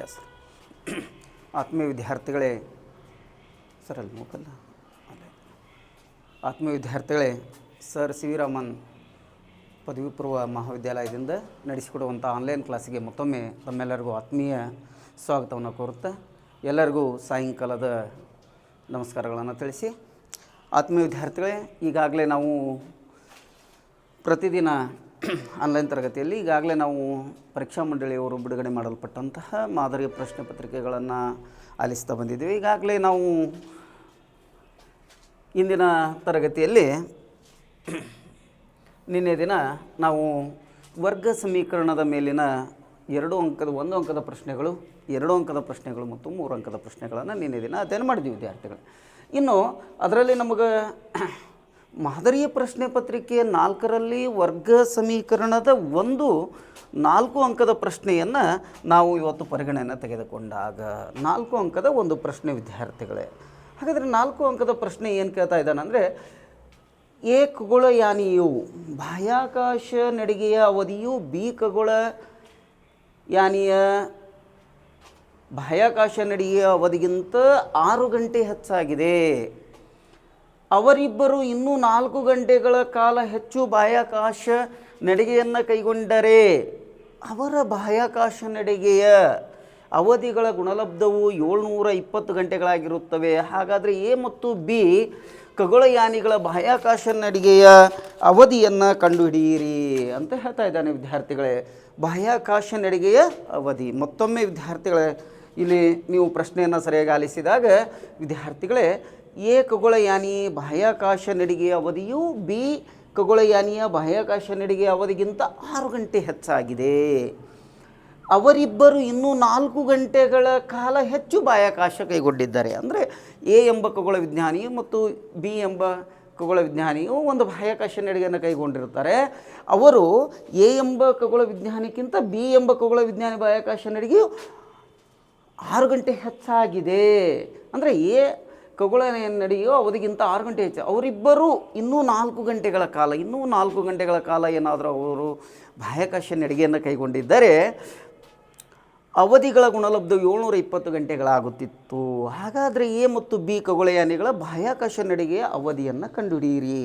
S ಆತ್ಮೀಯ ವಿದ್ಯಾರ್ಥಿಗಳೇ sir ಅಲ್ಲಿ ಮೂಕಲ್ಲ ಅಲ್ಲೇ ಆತ್ಮೀಯ ವಿದ್ಯಾರ್ಥಿಗಳೇ ಸರ್ ಸಿ ವಿ ರಾಮನ್ ಪದವಿ ಪೂರ್ವ ಮಹಾವಿದ್ಯಾಲಯದಿಂದ ನಡೆಸಿಕೊಡುವಂಥ ಆನ್ಲೈನ್ ಕ್ಲಾಸಿಗೆ ಮತ್ತೊಮ್ಮೆ ತಮ್ಮೆಲ್ಲರಿಗೂ ಆತ್ಮೀಯ ಸ್ವಾಗತವನ್ನು ಕೋರುತ್ತಾ ಎಲ್ಲರಿಗೂ ಸಾಯಂಕಾಲದ ನಮಸ್ಕಾರಗಳನ್ನು ತಿಳಿಸಿ ಆತ್ಮೀಯ ವಿದ್ಯಾರ್ಥಿಗಳೇ ಈಗಾಗಲೇ ನಾವು ಪ್ರತಿದಿನ ಆನ್ಲೈನ್ ತರಗತಿಯಲ್ಲಿ ಈಗಾಗಲೇ ನಾವು ಪರೀಕ್ಷಾ ಮಂಡಳಿಯವರು ಬಿಡುಗಡೆ ಮಾಡಲ್ಪಟ್ಟಂತಹ ಮಾದರಿಯ ಪ್ರಶ್ನೆ ಪತ್ರಿಕೆಗಳನ್ನು ಆಲಿಸ್ತಾ ಬಂದಿದ್ದೀವಿ. ಈಗಾಗಲೇ ನಾವು ಇಂದಿನ ತರಗತಿಯಲ್ಲಿ ನಿನ್ನೆ ದಿನ ನಾವು ವರ್ಗ ಸಮೀಕರಣದ ಮೇಲಿನ 1 ಅಂಕದ ಪ್ರಶ್ನೆಗಳು 2 ಅಂಕದ ಪ್ರಶ್ನೆಗಳು ಮತ್ತು 3 ಅಂಕದ ಪ್ರಶ್ನೆಗಳನ್ನು ನಿನ್ನೆ ದಿನ ಅಧ್ಯಯನ ಮಾಡಿದ್ವಿ ವಿದ್ಯಾರ್ಥಿಗಳು. ಇನ್ನು ಅದರಲ್ಲಿ ನಮಗೆ ಮಾದರಿಯ ಪ್ರಶ್ನೆ ಪತ್ರಿಕೆ 4ರಲ್ಲಿ ವರ್ಗ ಸಮೀಕರಣದ 4 ಅಂಕದ ಪ್ರಶ್ನೆಯನ್ನು ನಾವು ಇವತ್ತು ಪರಿಗಣನೆ ತೆಗೆದುಕೊಂಡಾಗ 4 ಅಂಕದ ಒಂದು ಪ್ರಶ್ನೆ ವಿದ್ಯಾರ್ಥಿಗಳೇ. ಹಾಗಾದರೆ 4 ಅಂಕದ ಪ್ರಶ್ನೆ ಏನು ಕೇಳ್ತಾ ಇದ್ದಾನೆ ಅಂದರೆ, ಎ ಖಗೋಳಯಾನಿಯು ಬಾಹ್ಯಾಕಾಶ ನಡಿಗೆಯ ಅವಧಿಯು ಬಿ ಖಗೋಳಯಾನಿಯ ಬಾಹ್ಯಾಕಾಶ ನಡಿಗೆಯ ಅವಧಿಗಿಂತ 6 ಗಂಟೆ ಹೆಚ್ಚಾಗಿದೆ. ಅವರಿಬ್ಬರು ಇನ್ನೂ 4 ಗಂಟೆಗಳ ಕಾಲ ಹೆಚ್ಚು ಬಾಹ್ಯಾಕಾಶ ನಡಿಗೆಯನ್ನು ಕೈಗೊಂಡರೆ ಅವರ ಬಾಹ್ಯಾಕಾಶ ನಡಿಗೆಯ ಅವಧಿಗಳ ಗುಣಲಬ್ಧವು 720 ಗಂಟೆಗಳಾಗಿರುತ್ತವೆ. ಹಾಗಾದರೆ ಎ ಮತ್ತು ಬಿ ಖಗೋಳಯಾನಿಗಳ ಬಾಹ್ಯಾಕಾಶ ನಡಿಗೆಯ ಅವಧಿಯನ್ನು ಕಂಡುಹಿಡಿಯಿರಿ ಅಂತ ಹೇಳ್ತಾ ಇದ್ದಾನೆ ವಿದ್ಯಾರ್ಥಿಗಳೇ. ಬಾಹ್ಯಾಕಾಶ ನಡಿಗೆಯ ಅವಧಿ ಮತ್ತೊಮ್ಮೆ ವಿದ್ಯಾರ್ಥಿಗಳೇ, ಇಲ್ಲಿ ನೀವು ಪ್ರಶ್ನೆಯನ್ನು ಸರಿಯಾಗಿ ಆಲಿಸಿದಾಗ ವಿದ್ಯಾರ್ಥಿಗಳೇ, ಎ ಖಗೋಳಯಾನಿ ಬಾಹ್ಯಾಕಾಶ ನಡಿಗೆಯ ಅವಧಿಯು ಬಿ ಖಗೋಳಯಾನಿಯ ಬಾಹ್ಯಾಕಾಶ ನಡಿಗೆಯ ಅವಧಿಗಿಂತ 6 ಗಂಟೆ ಹೆಚ್ಚಾಗಿದೆ. ಅವರಿಬ್ಬರು ಇನ್ನೂ 4 ಗಂಟೆಗಳ ಕಾಲ ಹೆಚ್ಚು ಬಾಹ್ಯಾಕಾಶ ಕೈಗೊಂಡಿದ್ದಾರೆ. ಅಂದರೆ ಎ ಎಂಬ ಖಗೋಳ ವಿಜ್ಞಾನಿಯು ಮತ್ತು ಬಿ ಎಂಬ ಖಗೋಳ ವಿಜ್ಞಾನಿಯು ಒಂದು ಬಾಹ್ಯಾಕಾಶ ನಡಿಗೆಯನ್ನು ಕೈಗೊಂಡಿರ್ತಾರೆ. ಅವರು ಎ ಎಂಬ ಖಗೋಳ ವಿಜ್ಞಾನಿಗಿಂತ ಬಿ ಎಂಬ ಖಗೋಳ ವಿಜ್ಞಾನಿ ಬಾಹ್ಯಾಕಾಶ ನಡಿಗೆಯು 6 ಗಂಟೆ ಹೆಚ್ಚಾಗಿದೆ. ಅಂದರೆ ಎ ಖಗೋಳ ನಡೆಯೋ ಅವಧಿಗಿಂತ 6 ಗಂಟೆ ಹೆಚ್ಚು. ಅವರಿಬ್ಬರು ಇನ್ನೂ 4 ಗಂಟೆಗಳ ಕಾಲ ಏನಾದರೂ ಅವರು ಬಾಹ್ಯಾಕಾಶ ನಡಿಗೆಯನ್ನು ಕೈಗೊಂಡಿದ್ದರೆ ಅವಧಿಗಳ ಗುಣಲಬ್ಧ 720 ಗಂಟೆಗಳಾಗುತ್ತಿತ್ತು. ಹಾಗಾದರೆ ಎ ಮತ್ತು ಬಿ ಖಗೋಳಯಾನಿಗಳ ಬಾಹ್ಯಾಕಾಶ ನಡಿಗೆಯ ಅವಧಿಯನ್ನು ಕಂಡುಹಿಡಿಯಿರಿ.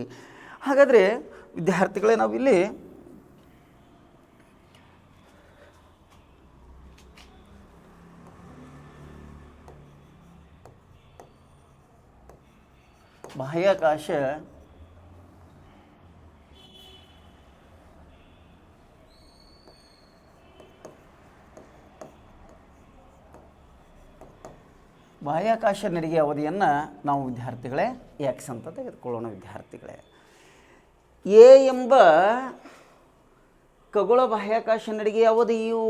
ಹಾಗಾದರೆ ವಿದ್ಯಾರ್ಥಿಗಳೇ, ನಾವಿಲ್ಲಿ ಬಾಹ್ಯಾಕಾಶ ನಡಿಗೆ ಅವಧಿಯನ್ನು ನಾವು ವಿದ್ಯಾರ್ಥಿಗಳೇ ಎಕ್ಸ್ ಅಂತ ತೆಗೆದುಕೊಳ್ಳೋಣ ವಿದ್ಯಾರ್ಥಿಗಳೇ. ಎ ಎಂಬ ಖಗೋಳ ಬಾಹ್ಯಾಕಾಶ ನಡಿಗೆಯ ಅವಧಿಯು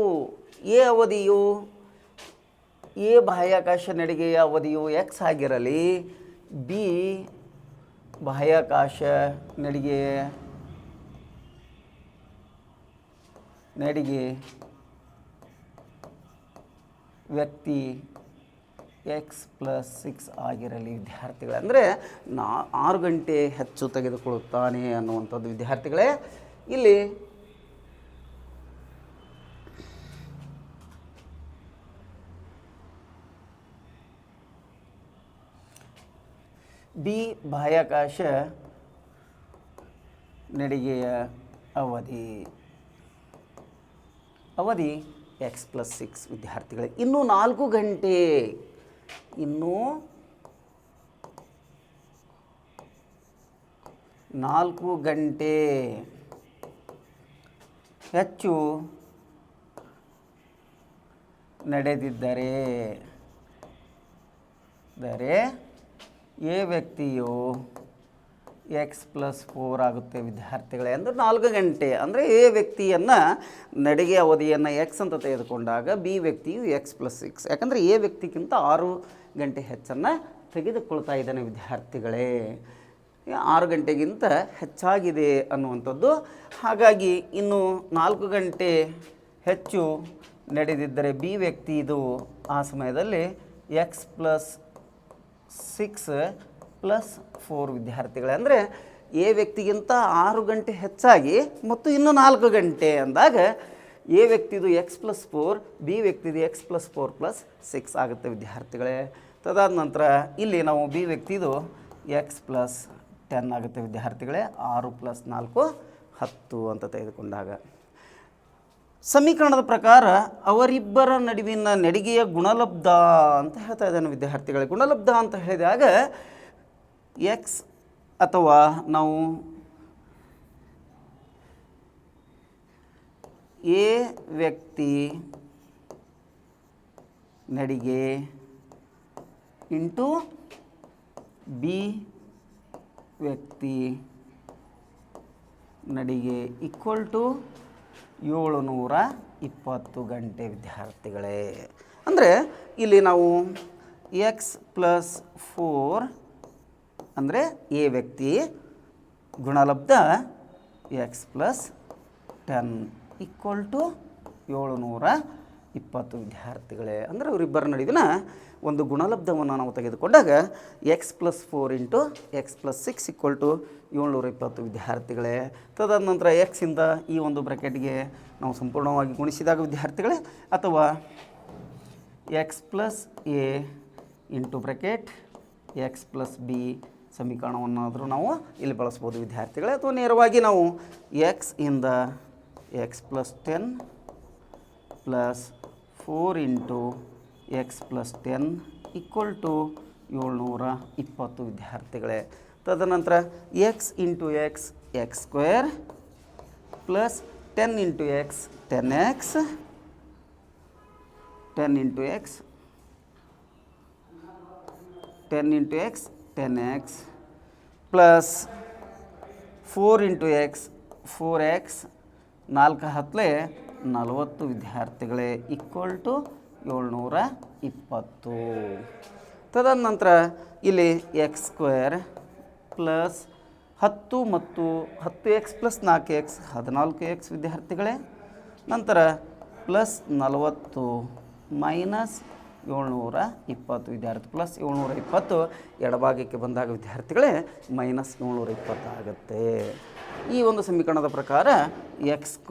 ಎ ಬಾಹ್ಯಾಕಾಶ ನಡಿಗೆಯ ಅವಧಿಯು ಎಕ್ಸ್ ಆಗಿರಲಿ, ಬಿ ಬಾಹ್ಯಾಕಾಶ ನಡಿಗೆ ವ್ಯಕ್ತಿ x+6 ಆಗಿರಲಿ ವಿದ್ಯಾರ್ಥಿಗಳೇ. ಅಂದರೆ 6 ಗಂಟೆ ಹೆಚ್ಚು ತೆಗೆದುಕೊಳ್ಳುತ್ತಾನೆ ಅನ್ನುವಂಥದ್ದು ವಿದ್ಯಾರ್ಥಿಗಳೇ. ಇಲ್ಲಿ ಬಿ ಬಾಹ್ಯಾಕಾಶ ನಡಿಗೆಯ ಅವಧಿ x+6 ವಿದ್ಯಾರ್ಥಿಗಳೇ. ಇನ್ನೂ 4 ಗಂಟೆ ಹೆಚ್ಚು ನಡೆದಿದ್ದರೆ ಎ ವ್ಯಕ್ತಿಯು x+4 ಆಗುತ್ತೆ ವಿದ್ಯಾರ್ಥಿಗಳೇ. ಅಂದರೆ 4 ಗಂಟೆ ಅಂದರೆ ಎ ವ್ಯಕ್ತಿಯನ್ನು ನಡಿಗೆ ಅವಧಿಯನ್ನು ಎಕ್ಸ್ ಅಂತ ತೆಗೆದುಕೊಂಡಾಗ ಬಿ ವ್ಯಕ್ತಿಯು x+6, ಯಾಕಂದರೆ ಎ ವ್ಯಕ್ತಿಗಿಂತ 6 ಗಂಟೆ ಹೆಚ್ಚನ್ನು ತೆಗೆದುಕೊಳ್ತಾ ಇದ್ದಾನೆ ವಿದ್ಯಾರ್ಥಿಗಳೇ. 6 ಗಂಟೆಗಿಂತ ಹೆಚ್ಚಾಗಿದೆ ಅನ್ನುವಂಥದ್ದು. ಹಾಗಾಗಿ ಇನ್ನು 4 ಗಂಟೆ ಹೆಚ್ಚು ನಡೆದಿದ್ದರೆ ಬಿ ವ್ಯಕ್ತಿ ಇದು ಆ ಸಮಯದಲ್ಲಿ x+6+4 ವಿದ್ಯಾರ್ಥಿಗಳೇ. ಅಂದರೆ ಎ ವ್ಯಕ್ತಿಗಿಂತ 6 ಗಂಟೆ ಹೆಚ್ಚಾಗಿ ಮತ್ತು ಇನ್ನು 4 ಗಂಟೆ ಅಂದಾಗ ಎ ವ್ಯಕ್ತಿದು x+4 ಬಿ ವ್ಯಕ್ತಿದು x+4+6 ಆಗುತ್ತೆ ವಿದ್ಯಾರ್ಥಿಗಳೇ. ತದಾದ ನಂತರ ಇಲ್ಲಿ ನಾವು ಬಿ ವ್ಯಕ್ತಿದು x+10 ಆಗುತ್ತೆ ವಿದ್ಯಾರ್ಥಿಗಳೇ. 6 + 4 10 ಅಂತ ತೆಗೆದುಕೊಂಡಾಗ ಸಮೀಕರಣದ ಪ್ರಕಾರ ಅವರಿಬ್ಬರ ನಡುವಿನ ನಡಿಗೆಯ ಗುಣಲಬ್ಧ ಅಂತ ಹೇಳ್ತಾ ಇದ್ದಾನೆ ವಿದ್ಯಾರ್ಥಿಗಳೇ. ಗುಣಲಬ್ಧ ಅಂತ ಹೇಳಿದಾಗ ಎಕ್ಸ್ ಅಥವಾ ನಾವು ಎ ವ್ಯಕ್ತಿ ನಡಿಗೆ ಇಂಟು ಬಿ ವ್ಯಕ್ತಿ ನಡಿಗೆ ಈಕ್ವಲ್ ಟು 720 ಗಂಟೆ ವಿದ್ಯಾರ್ಥಿಗಳೇ. ಅಂದರೆ ಇಲ್ಲಿ ನಾವು x+4 ಅಂದರೆ ಎ ವ್ಯಕ್ತಿ ಗುಣಲಬ್ಧ x+10 ಈಕ್ವಲ್ ಟು 720 ವಿದ್ಯಾರ್ಥಿಗಳೇ. ಅಂದರೆ ಅವರಿಬ್ಬರ ನಡುವಿನ ಒಂದು ಗುಣಲಬ್ಧವನ್ನು ನಾವು ತೆಗೆದುಕೊಂಡಾಗ x+4 into x+6 equal to 720 ವಿದ್ಯಾರ್ಥಿಗಳೇ. ತದಾದ ನಂತರ ಎಕ್ಸಿಂದ ಈ ಒಂದು ಬ್ರ್ಯಾಕೆಟ್ಗೆ ನಾವು ಸಂಪೂರ್ಣವಾಗಿ ಗುಣಿಸಿದಾಗ ವಿದ್ಯಾರ್ಥಿಗಳೇ, ಅಥವಾ x+a ಇಂಟು ಬ್ರ್ಯಾಕೆಟ್ x+b ಸಮೀಕರಣವನ್ನಾದರೂ ನಾವು ಇಲ್ಲಿ ಬಳಸ್ಬೋದು ವಿದ್ಯಾರ್ಥಿಗಳೇ. ಅಥವಾ ನೇರವಾಗಿ ನಾವು x ಇಂದ x+10 plus 4 into x+10 equal to 720 ವಿದ್ಯಾರ್ಥಿಗಳೇ. ತದನಂತರ x into x x² plus 10 into x 10x 10 into x 10 into x 10x plus 4 into x 4x 4 ಹತ್ತಲೇ 40 ವಿದ್ಯಾರ್ಥಿಗಳೇ ಈಕ್ವಲ್ ಟು 720. ತದನಂತರ ಇಲ್ಲಿ x² ಪ್ಲಸ್ 10 ಮತ್ತು 10x ಪ್ಲಸ್ 4x 14x ವಿದ್ಯಾರ್ಥಿಗಳೇ. ನಂತರ plus 40 minus 720 ವಿದ್ಯಾರ್ಥಿ ಪ್ಲಸ್ 720 ಎಡಭಾಗಕ್ಕೆ ಬಂದಾಗ ವಿದ್ಯಾರ್ಥಿಗಳೇ ಮೈನಸ್ 720 ಆಗುತ್ತೆ. ಈ ಒಂದು ಸಮೀಕರಣದ ಪ್ರಕಾರ x²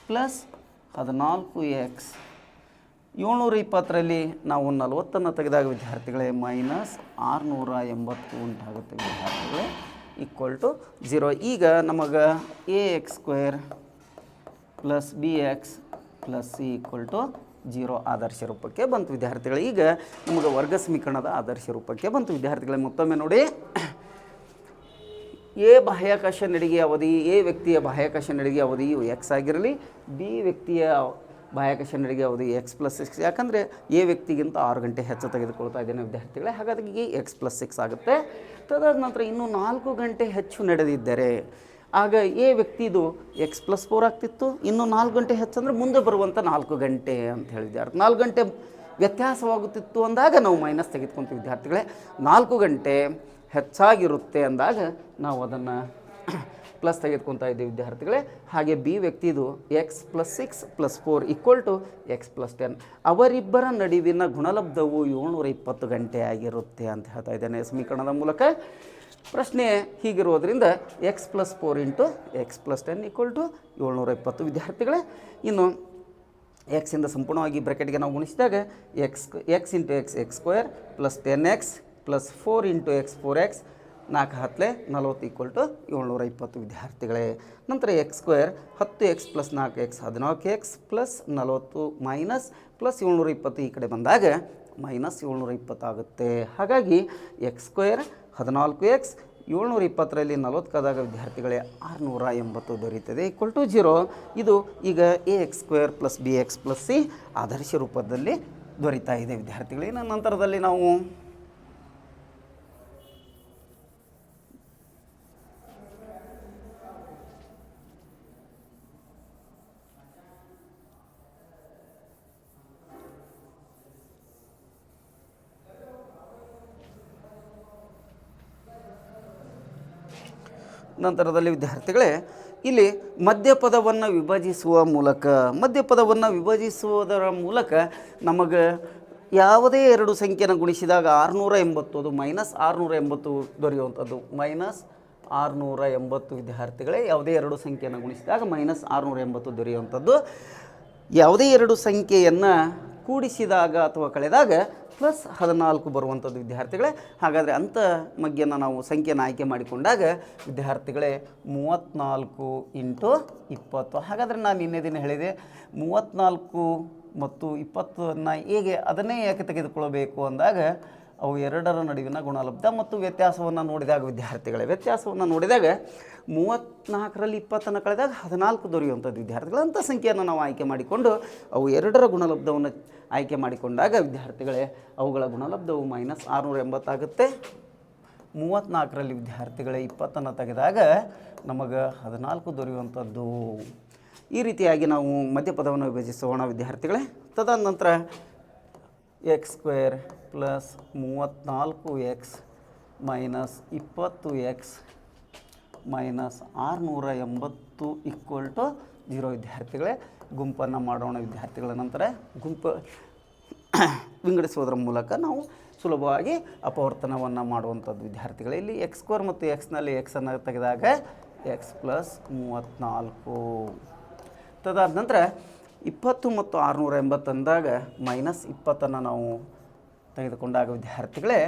ಪ್ಲಸ್ 14x 720ರಲ್ಲಿ ನಾವು 40 ತೆಗೆದಾಗ ವಿದ್ಯಾರ್ಥಿಗಳೇ ಮೈನಸ್ 680 ಉಂಟಾಗುತ್ತೆ ವಿದ್ಯಾರ್ಥಿಗಳೇ ಈಕ್ವಲ್ ಟು 0. ಈಗ ನಮಗೆ ax² plus bx plus c equal to 0 ಆದರ್ಶ ರೂಪಕ್ಕೆ ಬಂತು ವಿದ್ಯಾರ್ಥಿಗಳೇ. ಈಗ ನಮಗೆ ವರ್ಗ ಸಮೀಕರಣದ ಆದರ್ಶ ರೂಪಕ್ಕೆ ಬಂತು ವಿದ್ಯಾರ್ಥಿಗಳೇ. ಮತ್ತೊಮ್ಮೆ ನೋಡಿ, ಎ ಬಾಹ್ಯಾಕಾಶ ನಡಿಗೆ ಅವಧಿ ಎ ವ್ಯಕ್ತಿಯ ಬಾಹ್ಯಾಕಾಶ ನಡಿಗೆ ಅವಧಿಯು x ಆಗಿರಲಿ, ಬಿ ವ್ಯಕ್ತಿಯ ಬಾಹ್ಯಾಕಾಶ ನಡಿಗೆ ಅವಧಿ x+6. ಯಾಕಂದರೆ ಎ ವ್ಯಕ್ತಿಗಿಂತ 6 ಗಂಟೆ ಹೆಚ್ಚು ತೆಗೆದುಕೊಳ್ತಾ ಇದ್ದೇನೆ ವಿದ್ಯಾರ್ಥಿಗಳೇ, ಹಾಗಾಗಿ x+6 ಆಗುತ್ತೆ. ತದಾದ ನಂತರ ಇನ್ನೂ 4 ಗಂಟೆ ಹೆಚ್ಚು ನಡೆದಿದ್ದರೆ ಆಗ ಎ ವ್ಯಕ್ತಿದು x+4 ಆಗ್ತಿತ್ತು. ಇನ್ನು 4 ಗಂಟೆ ಹೆಚ್ಚಂದರೆ ಮುಂದೆ ಬರುವಂಥ 4 ಗಂಟೆ ಅಂತ ಹೇಳಿದ್ದಾರೆ. 4 ಗಂಟೆ ವ್ಯತ್ಯಾಸವಾಗುತ್ತಿತ್ತು ಅಂದಾಗ ನಾವು ಮೈನಸ್ ತೆಗೆದುಕೊಂತೀವಿ ವಿದ್ಯಾರ್ಥಿಗಳೇ. 4 ಗಂಟೆ ಹೆಚ್ಚಾಗಿರುತ್ತೆ ಅಂದಾಗ ನಾವು ಅದನ್ನು ಪ್ಲಸ್ ತೆಗೆದುಕೊತಾ ಇದ್ದೀವಿ ವಿದ್ಯಾರ್ಥಿಗಳೇ. ಹಾಗೆ B ವ್ಯಕ್ತಿದು x+6 + 4 equal to x+10. ಅವರಿಬ್ಬರ ನಡುವಿನ ಗುಣಲಬ್ಧವು 720 ಗಂಟೆ ಆಗಿರುತ್ತೆ ಅಂತ ಹೇಳ್ತಾ ಇದ್ದೇನೆ ಸಮೀಕರಣದ ಮೂಲಕ. ಪ್ರಶ್ನೆ ಹೀಗಿರೋದ್ರಿಂದ x+4 into x+10 equal to 720 ವಿದ್ಯಾರ್ಥಿಗಳೇ. ಇನ್ನು ಎಕ್ಸಿಂದ ಸಂಪೂರ್ಣವಾಗಿ ಬ್ರ್ಯಾಕೆಟ್ಗೆ ನಾವು ಗುಣಿಸಿದಾಗ x into x x² plus 10x plus 4 into x 4x 4 ಹತ್ತಲೇ 40 ಈಕ್ವಲ್ ಟು 720 ವಿದ್ಯಾರ್ಥಿಗಳೇ. ನಂತರ x² 10x plus 4x 14x plus 40 minus plus 720 ಈ ಕಡೆ ಬಂದಾಗ ಮೈನಸ್ 720 ಆಗುತ್ತೆ. ಹಾಗಾಗಿ x² 14x 720ರಲ್ಲಿ 40 ಕಾದಾಗ ವಿದ್ಯಾರ್ಥಿಗಳೇ 680 ದೊರೆಯುತ್ತದೆ ಈಕ್ವಲ್ ಟು 0. ಇದು ಈಗ ax² plus bx plus c ಆದರ್ಶ ರೂಪದಲ್ಲಿ ದೊರೀತಾ ಇದೆ ವಿದ್ಯಾರ್ಥಿಗಳೇ. ನಂತರದಲ್ಲಿ ನಾವು ವಿದ್ಯಾರ್ಥಿಗಳೇ ಇಲ್ಲಿ ಮಧ್ಯಪದವನ್ನು ವಿಭಜಿಸುವುದರ ಮೂಲಕ ನಮಗೆ ಯಾವುದೇ ಎರಡು ಸಂಖ್ಯೆನ ಗುಣಿಸಿದಾಗ 680 ಅದು ಮೈನಸ್ 680 ದೊರೆಯುವಂಥದ್ದು. ಮೈನಸ್ 680 ವಿದ್ಯಾರ್ಥಿಗಳೇ. ಯಾವುದೇ ಎರಡು ಸಂಖ್ಯೆಯನ್ನು ಗುಣಿಸಿದಾಗ -680 ದೊರೆಯುವಂಥದ್ದು. ಯಾವುದೇ ಎರಡು ಸಂಖ್ಯೆಯನ್ನು ಕೂಡಿಸಿದಾಗ ಅಥವಾ ಕಳೆದಾಗ +14 ಬರುವಂಥದ್ದು ವಿದ್ಯಾರ್ಥಿಗಳೇ. ಹಾಗಾದರೆ ಅಂಥ ಮಗ್ಗಿಯನ್ನು ನಾವು ಸಂಖ್ಯೆಯನ್ನು ಆಯ್ಕೆ ಮಾಡಿಕೊಂಡಾಗ ವಿದ್ಯಾರ್ಥಿಗಳೇ 34 × 20. ಹಾಗಾದರೆ ನಾನು ನಿನ್ನೆ ದಿನ ಹೇಳಿದೆ 34 ಮತ್ತು 20 ಹೇಗೆ ಅದನ್ನೇ ಯಾಕೆ ತೆಗೆದುಕೊಳ್ಳಬೇಕು ಅಂದಾಗ ಅವು ಎರಡರ ನಡುವಿನ ಗುಣಲಬ್ಧ ಮತ್ತು ವ್ಯತ್ಯಾಸವನ್ನು ನೋಡಿದಾಗ ವಿದ್ಯಾರ್ಥಿಗಳೇ, ವ್ಯತ್ಯಾಸವನ್ನು ನೋಡಿದಾಗ 34ರಲ್ಲಿ 20 ಕಳೆದಾಗ 14 ದೊರೆಯುವಂಥದ್ದು ವಿದ್ಯಾರ್ಥಿಗಳು. ಅಂಥ ಸಂಖ್ಯೆಯನ್ನು ನಾವು ಆಯ್ಕೆ ಮಾಡಿಕೊಂಡು ಅವು ಎರಡರ ಗುಣಲಬ್ಧವನ್ನು ಆಯ್ಕೆ ಮಾಡಿಕೊಂಡಾಗ ವಿದ್ಯಾರ್ಥಿಗಳೇ ಅವುಗಳ ಗುಣಲಬ್ಧವು -680 ಆಗುತ್ತೆ. 34ರಲ್ಲಿ ವಿದ್ಯಾರ್ಥಿಗಳೇ 20 ತೆಗೆದಾಗ ನಮಗೆ 14 ದೊರೆಯುವಂಥದ್ದು. ಈ ರೀತಿಯಾಗಿ ನಾವು ಮಧ್ಯಪದವನ್ನು ವಿಭಜಿಸೋಣ ವಿದ್ಯಾರ್ಥಿಗಳೇ. ತದನಂತರ x² + 34x - 20x - 680 = 0 ವಿದ್ಯಾರ್ಥಿಗಳೇ. ಗುಂಪನ್ನು ಮಾಡೋಣ ವಿದ್ಯಾರ್ಥಿಗಳ. ನಂತರ ಗುಂಪು ವಿಂಗಡಿಸುವುದರ ಮೂಲಕ ನಾವು ಸುಲಭವಾಗಿ ಅಪವರ್ತನವನ್ನು ಮಾಡುವಂಥದ್ದು ವಿದ್ಯಾರ್ಥಿಗಳೇ. ಇಲ್ಲಿ x² ಮತ್ತು xನಲ್ಲಿ xನ್ನು ತೆಗೆದಾಗ x + 34. ತದಾದ ನಂತರ 20 ಮತ್ತು 680 ಅಂದಾಗ -20 ನಾವು ತೆಗೆದುಕೊಂಡಾಗ ವಿದ್ಯಾರ್ಥಿಗಳೇ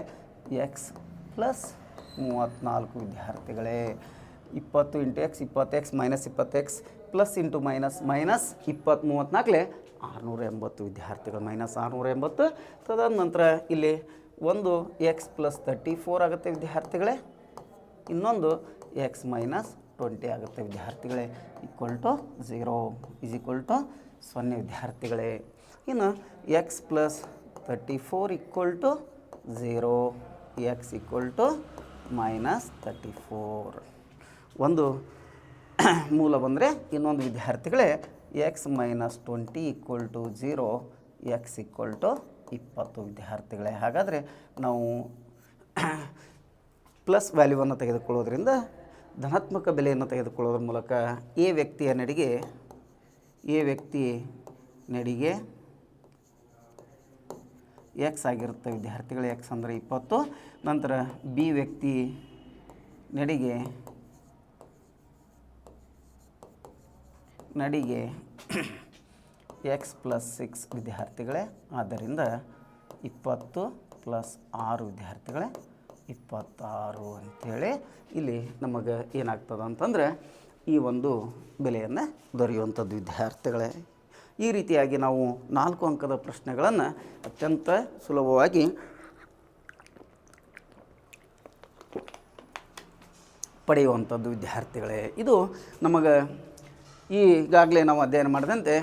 x + 34 ವಿದ್ಯಾರ್ಥಿಗಳೇ. 20 × x 20x - 20x plus into minus -20 34 680 ವಿದ್ಯಾರ್ಥಿಗಳು. -680. ತದಾದ ನಂತರ ಇಲ್ಲಿ ಒಂದು x + 34 ಆಗುತ್ತೆ ವಿದ್ಯಾರ್ಥಿಗಳೇ. ಇನ್ನೊಂದು x - 20 ಆಗುತ್ತೆ ವಿದ್ಯಾರ್ಥಿಗಳೇ. = 0 = 0 ವಿದ್ಯಾರ್ಥಿಗಳೇ. ಇನ್ನು x + 34 = 0, x = -34. ಒಂದು ಮೂಲ ಬಂದರೆ ಇನ್ನೊಂದು ವಿದ್ಯಾರ್ಥಿಗಳೇ x - 20 = 0, x = 20 ವಿದ್ಯಾರ್ಥಿಗಳೇ. ಹಾಗಾದರೆ ನಾವು ಪ್ಲಸ್ ವ್ಯಾಲ್ಯೂವನ್ನು ತೆಗೆದುಕೊಳ್ಳೋದ್ರಿಂದ ಧನಾತ್ಮಕ ಬೆಲೆಯನ್ನು ತೆಗೆದುಕೊಳ್ಳೋದ್ರ ಮೂಲಕ ಎ ವ್ಯಕ್ತಿ ನಡಿಗೆ x ಆಗಿರುತ್ತೆ ವಿದ್ಯಾರ್ಥಿಗಳೇ. x ಅಂದರೆ 20. ನಂತರ ಬಿ ವ್ಯಕ್ತಿ ನಡಿಗೆ x + 6 ವಿದ್ಯಾರ್ಥಿಗಳೇ. ಆದ್ದರಿಂದ 20 + 6 ವಿದ್ಯಾರ್ಥಿಗಳೇ 26 ಅಂಥೇಳಿ ಇಲ್ಲಿ ನಮಗೆ ಏನಾಗ್ತದೆ ಅಂತಂದರೆ ಈ ಒಂದು ಬೆಲೆಯನ್ನು ದೊರೆಯುವಂಥದ್ದು ವಿದ್ಯಾರ್ಥಿಗಳೇ. ಈ ರೀತಿಯಾಗಿ ನಾವು 4 ಅಂಕದ ಪ್ರಶ್ನೆಗಳನ್ನು ಅತ್ಯಂತ ಸುಲಭವಾಗಿ ಪಡೆಯುವಂಥದ್ದು ವಿದ್ಯಾರ್ಥಿಗಳೇ. ಇದು ನಮಗೆ ಈಗಾಗಲೇ ನಾವು ಅಧ್ಯಯನ ಮಾಡಿದಂತೆ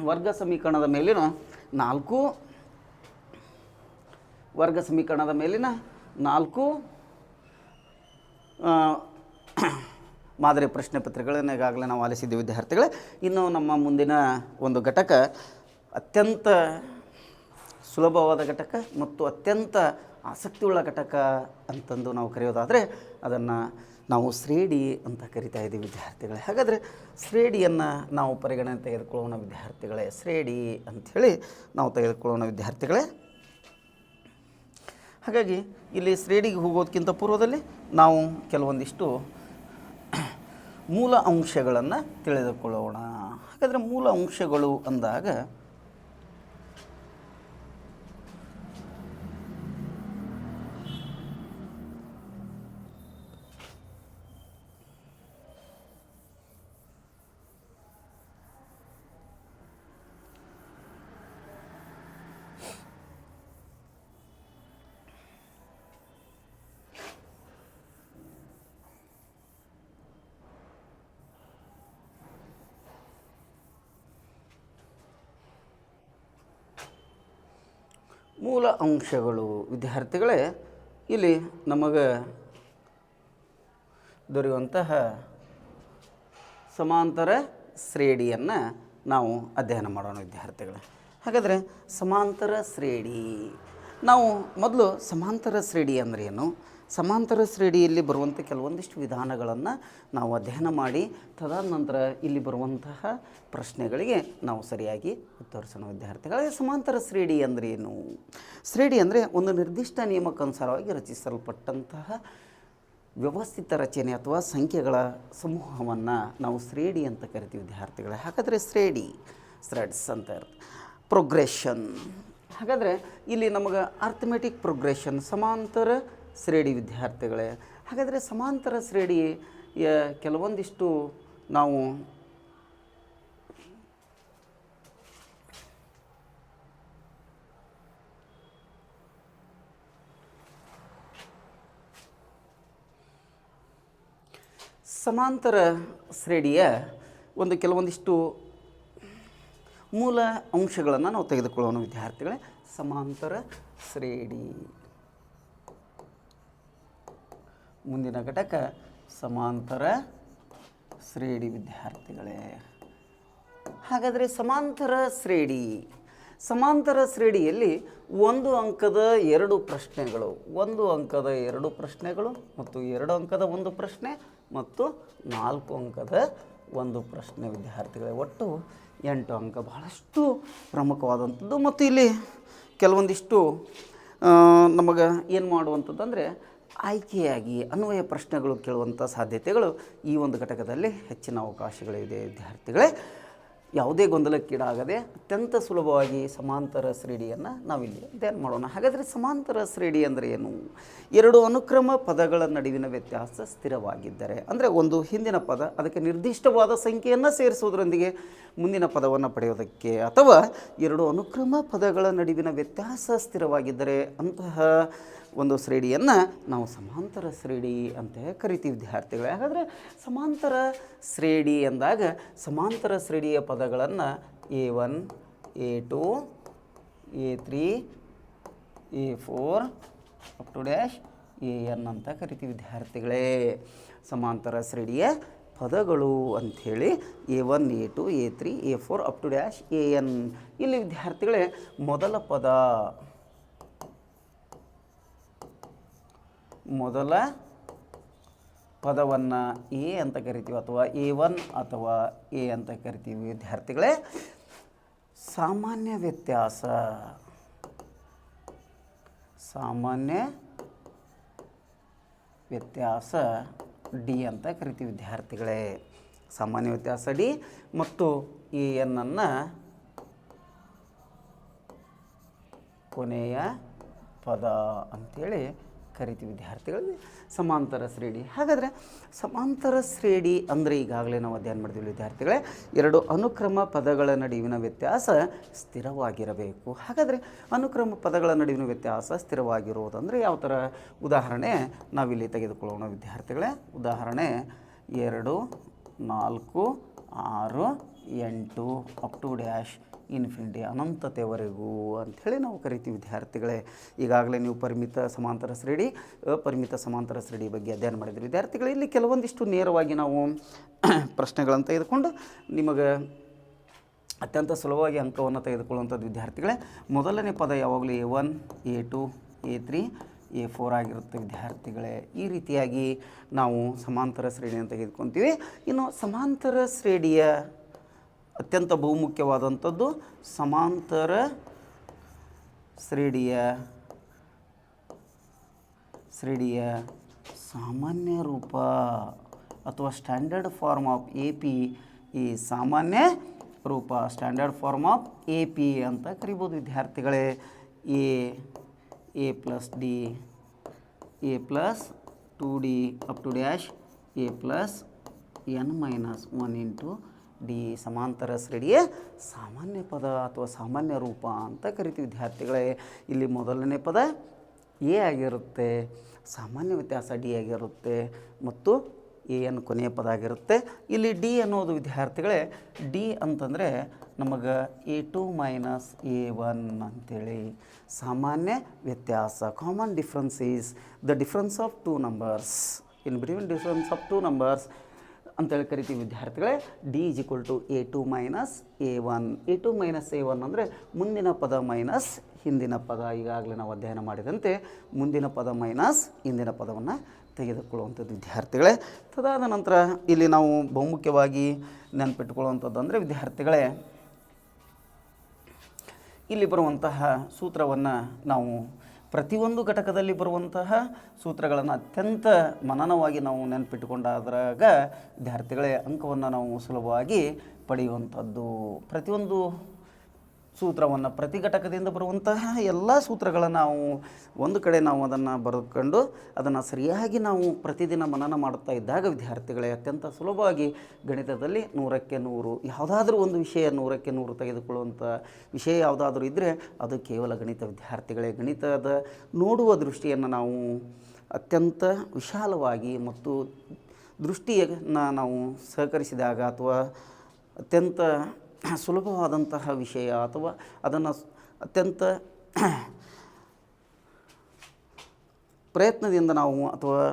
ವರ್ಗ ಸಮೀಕರಣದ ಮೇಲಿನ 4 ಮಾದರಿ ಪ್ರಶ್ನೆ ಪತ್ರಿಕೆಗಳನ್ನು ಈಗಾಗಲೇ ನಾವು ಆಲಿಸಿದ್ದೀವಿ ವಿದ್ಯಾರ್ಥಿಗಳೇ. ಇನ್ನು ನಮ್ಮ ಮುಂದಿನ ಒಂದು ಘಟಕ ಅತ್ಯಂತ ಸುಲಭವಾದ ಘಟಕ ಮತ್ತು ಅತ್ಯಂತ ಆಸಕ್ತಿಯುಳ್ಳ ಘಟಕ ಅಂತಂದು ನಾವು ಕರೆಯೋದಾದರೆ ಅದನ್ನು ನಾವು ಶ್ರೇಣಿ ಅಂತ ಕರಿತಾ ಇದ್ದೀವಿ ವಿದ್ಯಾರ್ಥಿಗಳೇ. ಹಾಗಾದರೆ ಶ್ರೇಣಿಯನ್ನು ನಾವು ಪರಿಗಣನೆ ತೆಗೆದುಕೊಳ್ಳೋಣ ವಿದ್ಯಾರ್ಥಿಗಳೇ. ಶ್ರೇಣಿ ಅಂಥೇಳಿ ನಾವು ತೆಗೆದುಕೊಳ್ಳೋಣ ವಿದ್ಯಾರ್ಥಿಗಳೇ. ಹಾಗಾಗಿ ಇಲ್ಲಿ ಶ್ರೇಣಿಗೆ ಹೋಗೋದಕ್ಕಿಂತ ಪೂರ್ವದಲ್ಲಿ ನಾವು ಕೆಲವೊಂದಿಷ್ಟು ಮೂಲ ಅಂಶಗಳನ್ನು ತಿಳಿದುಕೊಳ್ಳೋಣ. ಹಾಗಾದರೆ ಮೂಲ ಅಂಶಗಳು ಅಂದಾಗ ಮೂಲ ಅಂಶಗಳು ವಿದ್ಯಾರ್ಥಿಗಳೇ ಇಲ್ಲಿ ನಮಗೆ ದೊರೆಯುವಂತಹ ಸಮಾಂತರ ಶ್ರೇಣಿಯನ್ನು ನಾವು ಅಧ್ಯಯನ ಮಾಡೋಣ ವಿದ್ಯಾರ್ಥಿಗಳೇ. ಹಾಗಾದರೆ ಸಮಾಂತರ ಶ್ರೇಣಿ ನಾವು ಮೊದಲು ಸಮಾಂತರ ಶ್ರೇಣಿ ಅಂದರೆ ಏನು, ಸಮಾಂತರ ಶ್ರೇಣಿಯಲ್ಲಿ ಬರುವಂಥ ಕೆಲವೊಂದಿಷ್ಟು ವಿಧಾನಗಳನ್ನು ನಾವು ಅಧ್ಯಯನ ಮಾಡಿ ತದಾದ ನಂತರ ಇಲ್ಲಿ ಬರುವಂತಹ ಪ್ರಶ್ನೆಗಳಿಗೆ ನಾವು ಸರಿಯಾಗಿ ಉತ್ತರಿಸೋಣ ವಿದ್ಯಾರ್ಥಿಗಳಿಗೆ. ಸಮಾಂತರ ಶ್ರೇಣಿ ಅಂದರೆ ಏನು? ಶ್ರೇಣಿ ಅಂದರೆ ಒಂದು ನಿರ್ದಿಷ್ಟ ನಿಯಮಕ್ಕನುಸಾರವಾಗಿ ರಚಿಸಲ್ಪಟ್ಟಂತಹ ವ್ಯವಸ್ಥಿತ ರಚನೆ ಅಥವಾ ಸಂಖ್ಯೆಗಳ ಸಮೂಹವನ್ನು ನಾವು ಶ್ರೇಣಿ ಅಂತ ಕರಿತೀವಿ ವಿದ್ಯಾರ್ಥಿಗಳೇ. ಹಾಗಾದರೆ ಶ್ರೇಣಿ ಥ್ರೆಡ್ಸ್ ಅಂತ ಇರುತ್ತೆ. ಪ್ರೋಗ್ರೆಷನ್, ಹಾಗಾದರೆ ಇಲ್ಲಿ ನಮಗೆ ಅರ್ಥಮೆಟಿಕ್ ಪ್ರೋಗ್ರೆಷನ್ ಸಮಾಂತರ ಶ್ರೇಣಿ ವಿದ್ಯಾರ್ಥಿಗಳೇ. ಹಾಗಾದರೆ ಸಮಾಂತರ ಶ್ರೇಣಿಯ ಕೆಲವೊಂದಿಷ್ಟು ನಾವು ಸಮಾಂತರ ಶ್ರೇಣಿಯ ಕೆಲವೊಂದಿಷ್ಟು ಮೂಲ ಅಂಶಗಳನ್ನು ನಾವು ತೆಗೆದುಕೊಳ್ಳೋಣ ವಿದ್ಯಾರ್ಥಿಗಳೇ. ಸಮಾಂತರ ಶ್ರೇಣಿ ಮುಂದಿನ ಘಟಕ ಸಮಾಂತರ ಶ್ರೇಣಿ ವಿದ್ಯಾರ್ಥಿಗಳೇ. ಹಾಗಾದರೆ ಸಮಾಂತರ ಶ್ರೇಣಿಯಲ್ಲಿ 1 ಅಂಕದ 2 ಪ್ರಶ್ನೆಗಳು, 1 ಅಂಕದ 2 ಪ್ರಶ್ನೆಗಳು ಮತ್ತು 2 ಅಂಕದ 1 ಪ್ರಶ್ನೆ ಮತ್ತು 4 ಅಂಕದ 1 ಪ್ರಶ್ನೆ ವಿದ್ಯಾರ್ಥಿಗಳೇ. ಒಟ್ಟು 8 ಅಂಕ, ಬಹಳಷ್ಟು ಪ್ರಮುಖವಾದಂಥದ್ದು. ಮತ್ತು ಇಲ್ಲಿ ಕೆಲವೊಂದಿಷ್ಟು ನಮಗೆ ಏನು ಮಾಡುವಂಥದ್ದು ಅಂದರೆ ಆಯ್ಕೆಯಾಗಿ ಅನ್ವಯ ಪ್ರಶ್ನೆಗಳು ಕೇಳುವಂಥ ಸಾಧ್ಯತೆಗಳು ಈ ಒಂದು ಘಟಕದಲ್ಲಿ ಹೆಚ್ಚಿನ ಅವಕಾಶಗಳಿದೆ ವಿದ್ಯಾರ್ಥಿಗಳೇ. ಯಾವುದೇ ಗೊಂದಲಕ್ಕೀಡಾಗದೆ ಅತ್ಯಂತ ಸುಲಭವಾಗಿ ಸಮಾಂತರ ಶ್ರೇಣಿಯನ್ನು ನಾವಿಲ್ಲಿ ಅಧ್ಯಯನ ಮಾಡೋಣ. ಹಾಗಾದರೆ ಸಮಾಂತರ ಶ್ರೇಣಿ ಅಂದರೆ ಏನು? 2 ಅನುಕ್ರಮ ಪದಗಳ ನಡುವಿನ ವ್ಯತ್ಯಾಸ ಸ್ಥಿರವಾಗಿದ್ದರೆ, ಅಂದರೆ ಒಂದು ಹಿಂದಿನ ಪದ ಅದಕ್ಕೆ ನಿರ್ದಿಷ್ಟವಾದ ಸಂಖ್ಯೆಯನ್ನು ಸೇರಿಸೋದ್ರೊಂದಿಗೆ ಮುಂದಿನ ಪದವನ್ನು ಪಡೆಯೋದಕ್ಕೆ, ಅಥವಾ 2 ಅನುಕ್ರಮ ಪದಗಳ ನಡುವಿನ ವ್ಯತ್ಯಾಸ ಸ್ಥಿರವಾಗಿದ್ದರೆ ಅಂತಹ ಒಂದು ಶ್ರೇಣಿಯನ್ನು ನಾವು ಸಮಾಂತರ ಶ್ರೇಣಿ ಅಂತ ಕರಿತೀವಿ ವಿದ್ಯಾರ್ಥಿಗಳೇ. ಹಾಗಾದರೆ ಸಮಾಂತರ ಶ್ರೇಣಿ ಎಂದಾಗ ಸಮಾಂತರ ಶ್ರೇಣಿಯ ಪದಗಳನ್ನು A1, A2, A3, A4 up to dash AN ಅಂತ ಕರಿತೀವಿ ವಿದ್ಯಾರ್ಥಿಗಳೇ. ಸಮಾಂತರ ಶ್ರೇಣಿಯ ಪದಗಳು ಅಂಥೇಳಿ A1, A2, A3, A4 up to dash AN. ಇಲ್ಲಿ ವಿದ್ಯಾರ್ಥಿಗಳೇ ಮೊದಲ ಪದವನ್ನು ಎ ಅಂತ ಕರಿತೀವಿ ಅಥವಾ A1 ಅಥವಾ ಎ ಅಂತ ಕರಿತೀವಿ ವಿದ್ಯಾರ್ಥಿಗಳೇ. ಸಾಮಾನ್ಯ ವ್ಯತ್ಯಾಸ ಡಿ ಅಂತ ಕರಿತೀವಿ ವಿದ್ಯಾರ್ಥಿಗಳೇ. ಸಾಮಾನ್ಯ ವ್ಯತ್ಯಾಸ ಡಿ ಮತ್ತು AN ಅನ್ನು ಕೊನೆಯ ಪದ ಅಂಥೇಳಿ ಕರಿತೀವಿ ವಿದ್ಯಾರ್ಥಿಗಳಿಗೆ. ಸಮಾಂತರ ಶ್ರೇಣಿ, ಹಾಗಾದರೆ ಸಮಾಂತರ ಶ್ರೇಣಿ ಅಂದರೆ ಈಗಾಗಲೇ ನಾವು ಅಧ್ಯಯನ ಮಾಡಿದ್ವಿ ವಿದ್ಯಾರ್ಥಿಗಳೇ, 2 ಅನುಕ್ರಮ ಪದಗಳ ನಡುವಿನ ವ್ಯತ್ಯಾಸ ಸ್ಥಿರವಾಗಿರಬೇಕು. ಹಾಗಾದರೆ ಅನುಕ್ರಮ ಪದಗಳ ನಡುವಿನ ವ್ಯತ್ಯಾಸ ಸ್ಥಿರವಾಗಿರುವುದಂದರೆ ಯಾವ ಥರ? ಉದಾಹರಣೆ ನಾವಿಲ್ಲಿ ತೆಗೆದುಕೊಳ್ಳೋಣ ವಿದ್ಯಾರ್ಥಿಗಳೇ. ಉದಾಹರಣೆ 2, 4, 6, 8 ಅಪ್ ಟು ಡ್ಯಾಶ್ ಇನ್ಫಿನಿಟಿ, ಅನಂತತೆವರೆಗೂ ಅಂಥೇಳಿ ನಾವು ಕರಿತೀವಿ ವಿದ್ಯಾರ್ಥಿಗಳೇ. ಈಗಾಗಲೇ ನೀವು ಪರಿಮಿತ ಸಮಾಂತರ ಶ್ರೇಣಿ, ಅಪರಿಮಿತ ಸಮಾಂತರ ಶ್ರೇಣಿ ಬಗ್ಗೆ ಅಧ್ಯಯನ ಮಾಡಿದ್ರಿ ವಿದ್ಯಾರ್ಥಿಗಳೇ. ಇಲ್ಲಿ ಕೆಲವೊಂದಿಷ್ಟು ನೇರವಾಗಿ ನಾವು ಪ್ರಶ್ನೆಗಳನ್ನು ತೆಗೆದುಕೊಂಡು ನಿಮಗೆ ಅತ್ಯಂತ ಸುಲಭವಾಗಿ ಅಂಕವನ್ನು ತೆಗೆದುಕೊಳ್ಳುವಂಥದ್ದು ವಿದ್ಯಾರ್ಥಿಗಳೇ. ಮೊದಲನೇ ಪದ ಯಾವಾಗಲೂ A1, A2, A3, A4 ಆಗಿರುತ್ತೆ ವಿದ್ಯಾರ್ಥಿಗಳೇ. ಈ ರೀತಿಯಾಗಿ ನಾವು ಸಮಾಂತರ ಶ್ರೇಣಿಯನ್ನು ತೆಗೆದುಕೊತೀವಿ. ಇನ್ನು ಸಮಾಂತರ ಶ್ರೇಣಿಯ ಅತ್ಯಂತ ಬಹುಮುಖ್ಯವಾದಂಥದ್ದು ಸಮಾಂತರ ಶ್ರೇಣಿಯ ಸಾಮಾನ್ಯ ರೂಪ ಅಥವಾ ಸ್ಟ್ಯಾಂಡರ್ಡ್ ಫಾರ್ಮ್ ಆಫ್ AP. ಈ ಸಾಮಾನ್ಯ ರೂಪ ಸ್ಟ್ಯಾಂಡರ್ಡ್ ಫಾರ್ಮ್ ಆಫ್ AP ಅಂತ ಕರಿಬೋದು ವಿದ್ಯಾರ್ಥಿಗಳೇ. A plus D, A plus 2D up to dash A plus N-1 into D ಸಮಾಂತರ ಶ್ರೇಣಿಯ ಸಾಮಾನ್ಯ ಪದ ಅಥವಾ ಸಾಮಾನ್ಯ ರೂಪ ಅಂತ ಕರಿತೀವಿ ವಿದ್ಯಾರ್ಥಿಗಳೇ. ಇಲ್ಲಿ ಮೊದಲನೇ ಪದ ಎ ಆಗಿರುತ್ತೆ, ಸಾಮಾನ್ಯ ವ್ಯತ್ಯಾಸ ಡಿ ಆಗಿರುತ್ತೆ ಮತ್ತು AN ಕೊನೆಯ ಪದ ಆಗಿರುತ್ತೆ. ಇಲ್ಲಿ ಡಿ ಅನ್ನೋದು ವಿದ್ಯಾರ್ಥಿಗಳೇ, ಡಿ ಅಂತಂದರೆ ನಮಗೆ A2 ಮೈನಸ್ A1 ಅಂಥೇಳಿ ಸಾಮಾನ್ಯ ವ್ಯತ್ಯಾಸ. Common difference is the difference of 2 numbers in between difference of 2 numbers ಅಂತೇಳಿ ಕರಿತೀವಿ ವಿದ್ಯಾರ್ಥಿಗಳೇ. D is equal to A2 minus A1. A2 minus A1 ಅಂದರೆ ಮುಂದಿನ ಪದ ಮೈನಸ್ ಹಿಂದಿನ ಪದ. ಈಗಾಗಲೇ ನಾವು ಅಧ್ಯಯನ ಮಾಡಿದಂತೆ ಮುಂದಿನ ಪದ ಮೈನಸ್ ಹಿಂದಿನ ಪದವನ್ನು ತೆಗೆದುಕೊಳ್ಳುವಂಥದ್ದು ವಿದ್ಯಾರ್ಥಿಗಳೇ. ತದಾದ ನಂತರ ಇಲ್ಲಿ ನಾವು ಬಹುಮುಖ್ಯವಾಗಿ ನೆನಪಿಟ್ಟುಕೊಳ್ಳುವಂಥದ್ದು ಅಂದರೆ ವಿದ್ಯಾರ್ಥಿಗಳೇ, ಇಲ್ಲಿ ಬರುವಂತಹ ಸೂತ್ರವನ್ನು ನಾವು ಪ್ರತಿಯೊಂದು ಘಟಕದಲ್ಲಿ ಬರುವಂತಹ ಸೂತ್ರಗಳನ್ನು ಅತ್ಯಂತ ಮನನವಾಗಿ ನಾವು ನೆನಪಿಟ್ಟುಕೊಂಡಾದ್ರಾಗ ವಿದ್ಯಾರ್ಥಿಗಳೇ ಅಂಕವನ್ನು ನಾವು ಸುಲಭವಾಗಿ ಪಡೆಯುವಂಥದ್ದು. ಪ್ರತಿಯೊಂದು ಸೂತ್ರವನ್ನು ಪ್ರತಿ ಘಟಕದಿಂದ ಬರುವಂತಹ ಎಲ್ಲ ಸೂತ್ರಗಳನ್ನು ನಾವು ಒಂದು ಕಡೆ ನಾವು ಅದನ್ನು ಬರೆದುಕೊಂಡು ಅದನ್ನು ಸರಿಯಾಗಿ ನಾವು ಪ್ರತಿದಿನ ಮನನ ಮಾಡುತ್ತಾ ಇದ್ದಾಗ ವಿದ್ಯಾರ್ಥಿಗಳೇ ಅತ್ಯಂತ ಸುಲಭವಾಗಿ ಗಣಿತದಲ್ಲಿ 100ಕ್ಕೆ 100 ಯಾವುದಾದ್ರೂ ಒಂದು ವಿಷಯ 100ಕ್ಕೆ 100 ತೆಗೆದುಕೊಳ್ಳುವಂಥ ವಿಷಯ ಯಾವುದಾದ್ರೂ ಇದ್ದರೆ ಅದು ಕೇವಲ ಗಣಿತ ವಿದ್ಯಾರ್ಥಿಗಳೇ. ಗಣಿತದ ನೋಡುವ ದೃಷ್ಟಿಯನ್ನು ನಾವು ಅತ್ಯಂತ ವಿಶಾಲವಾಗಿ ಮತ್ತು ದೃಷ್ಟಿಯನ್ನು ನಾವು ಸಹಕರಿಸಿದಾಗ ಅಥವಾ ಅತ್ಯಂತ ಸುಲಭವಾದಂತಹ ವಿಷಯ ಅಥವಾ ಅದನ್ನು ಅತ್ಯಂತ ಪ್ರಯತ್ನದಿಂದ ನಾವು ಅಥವಾ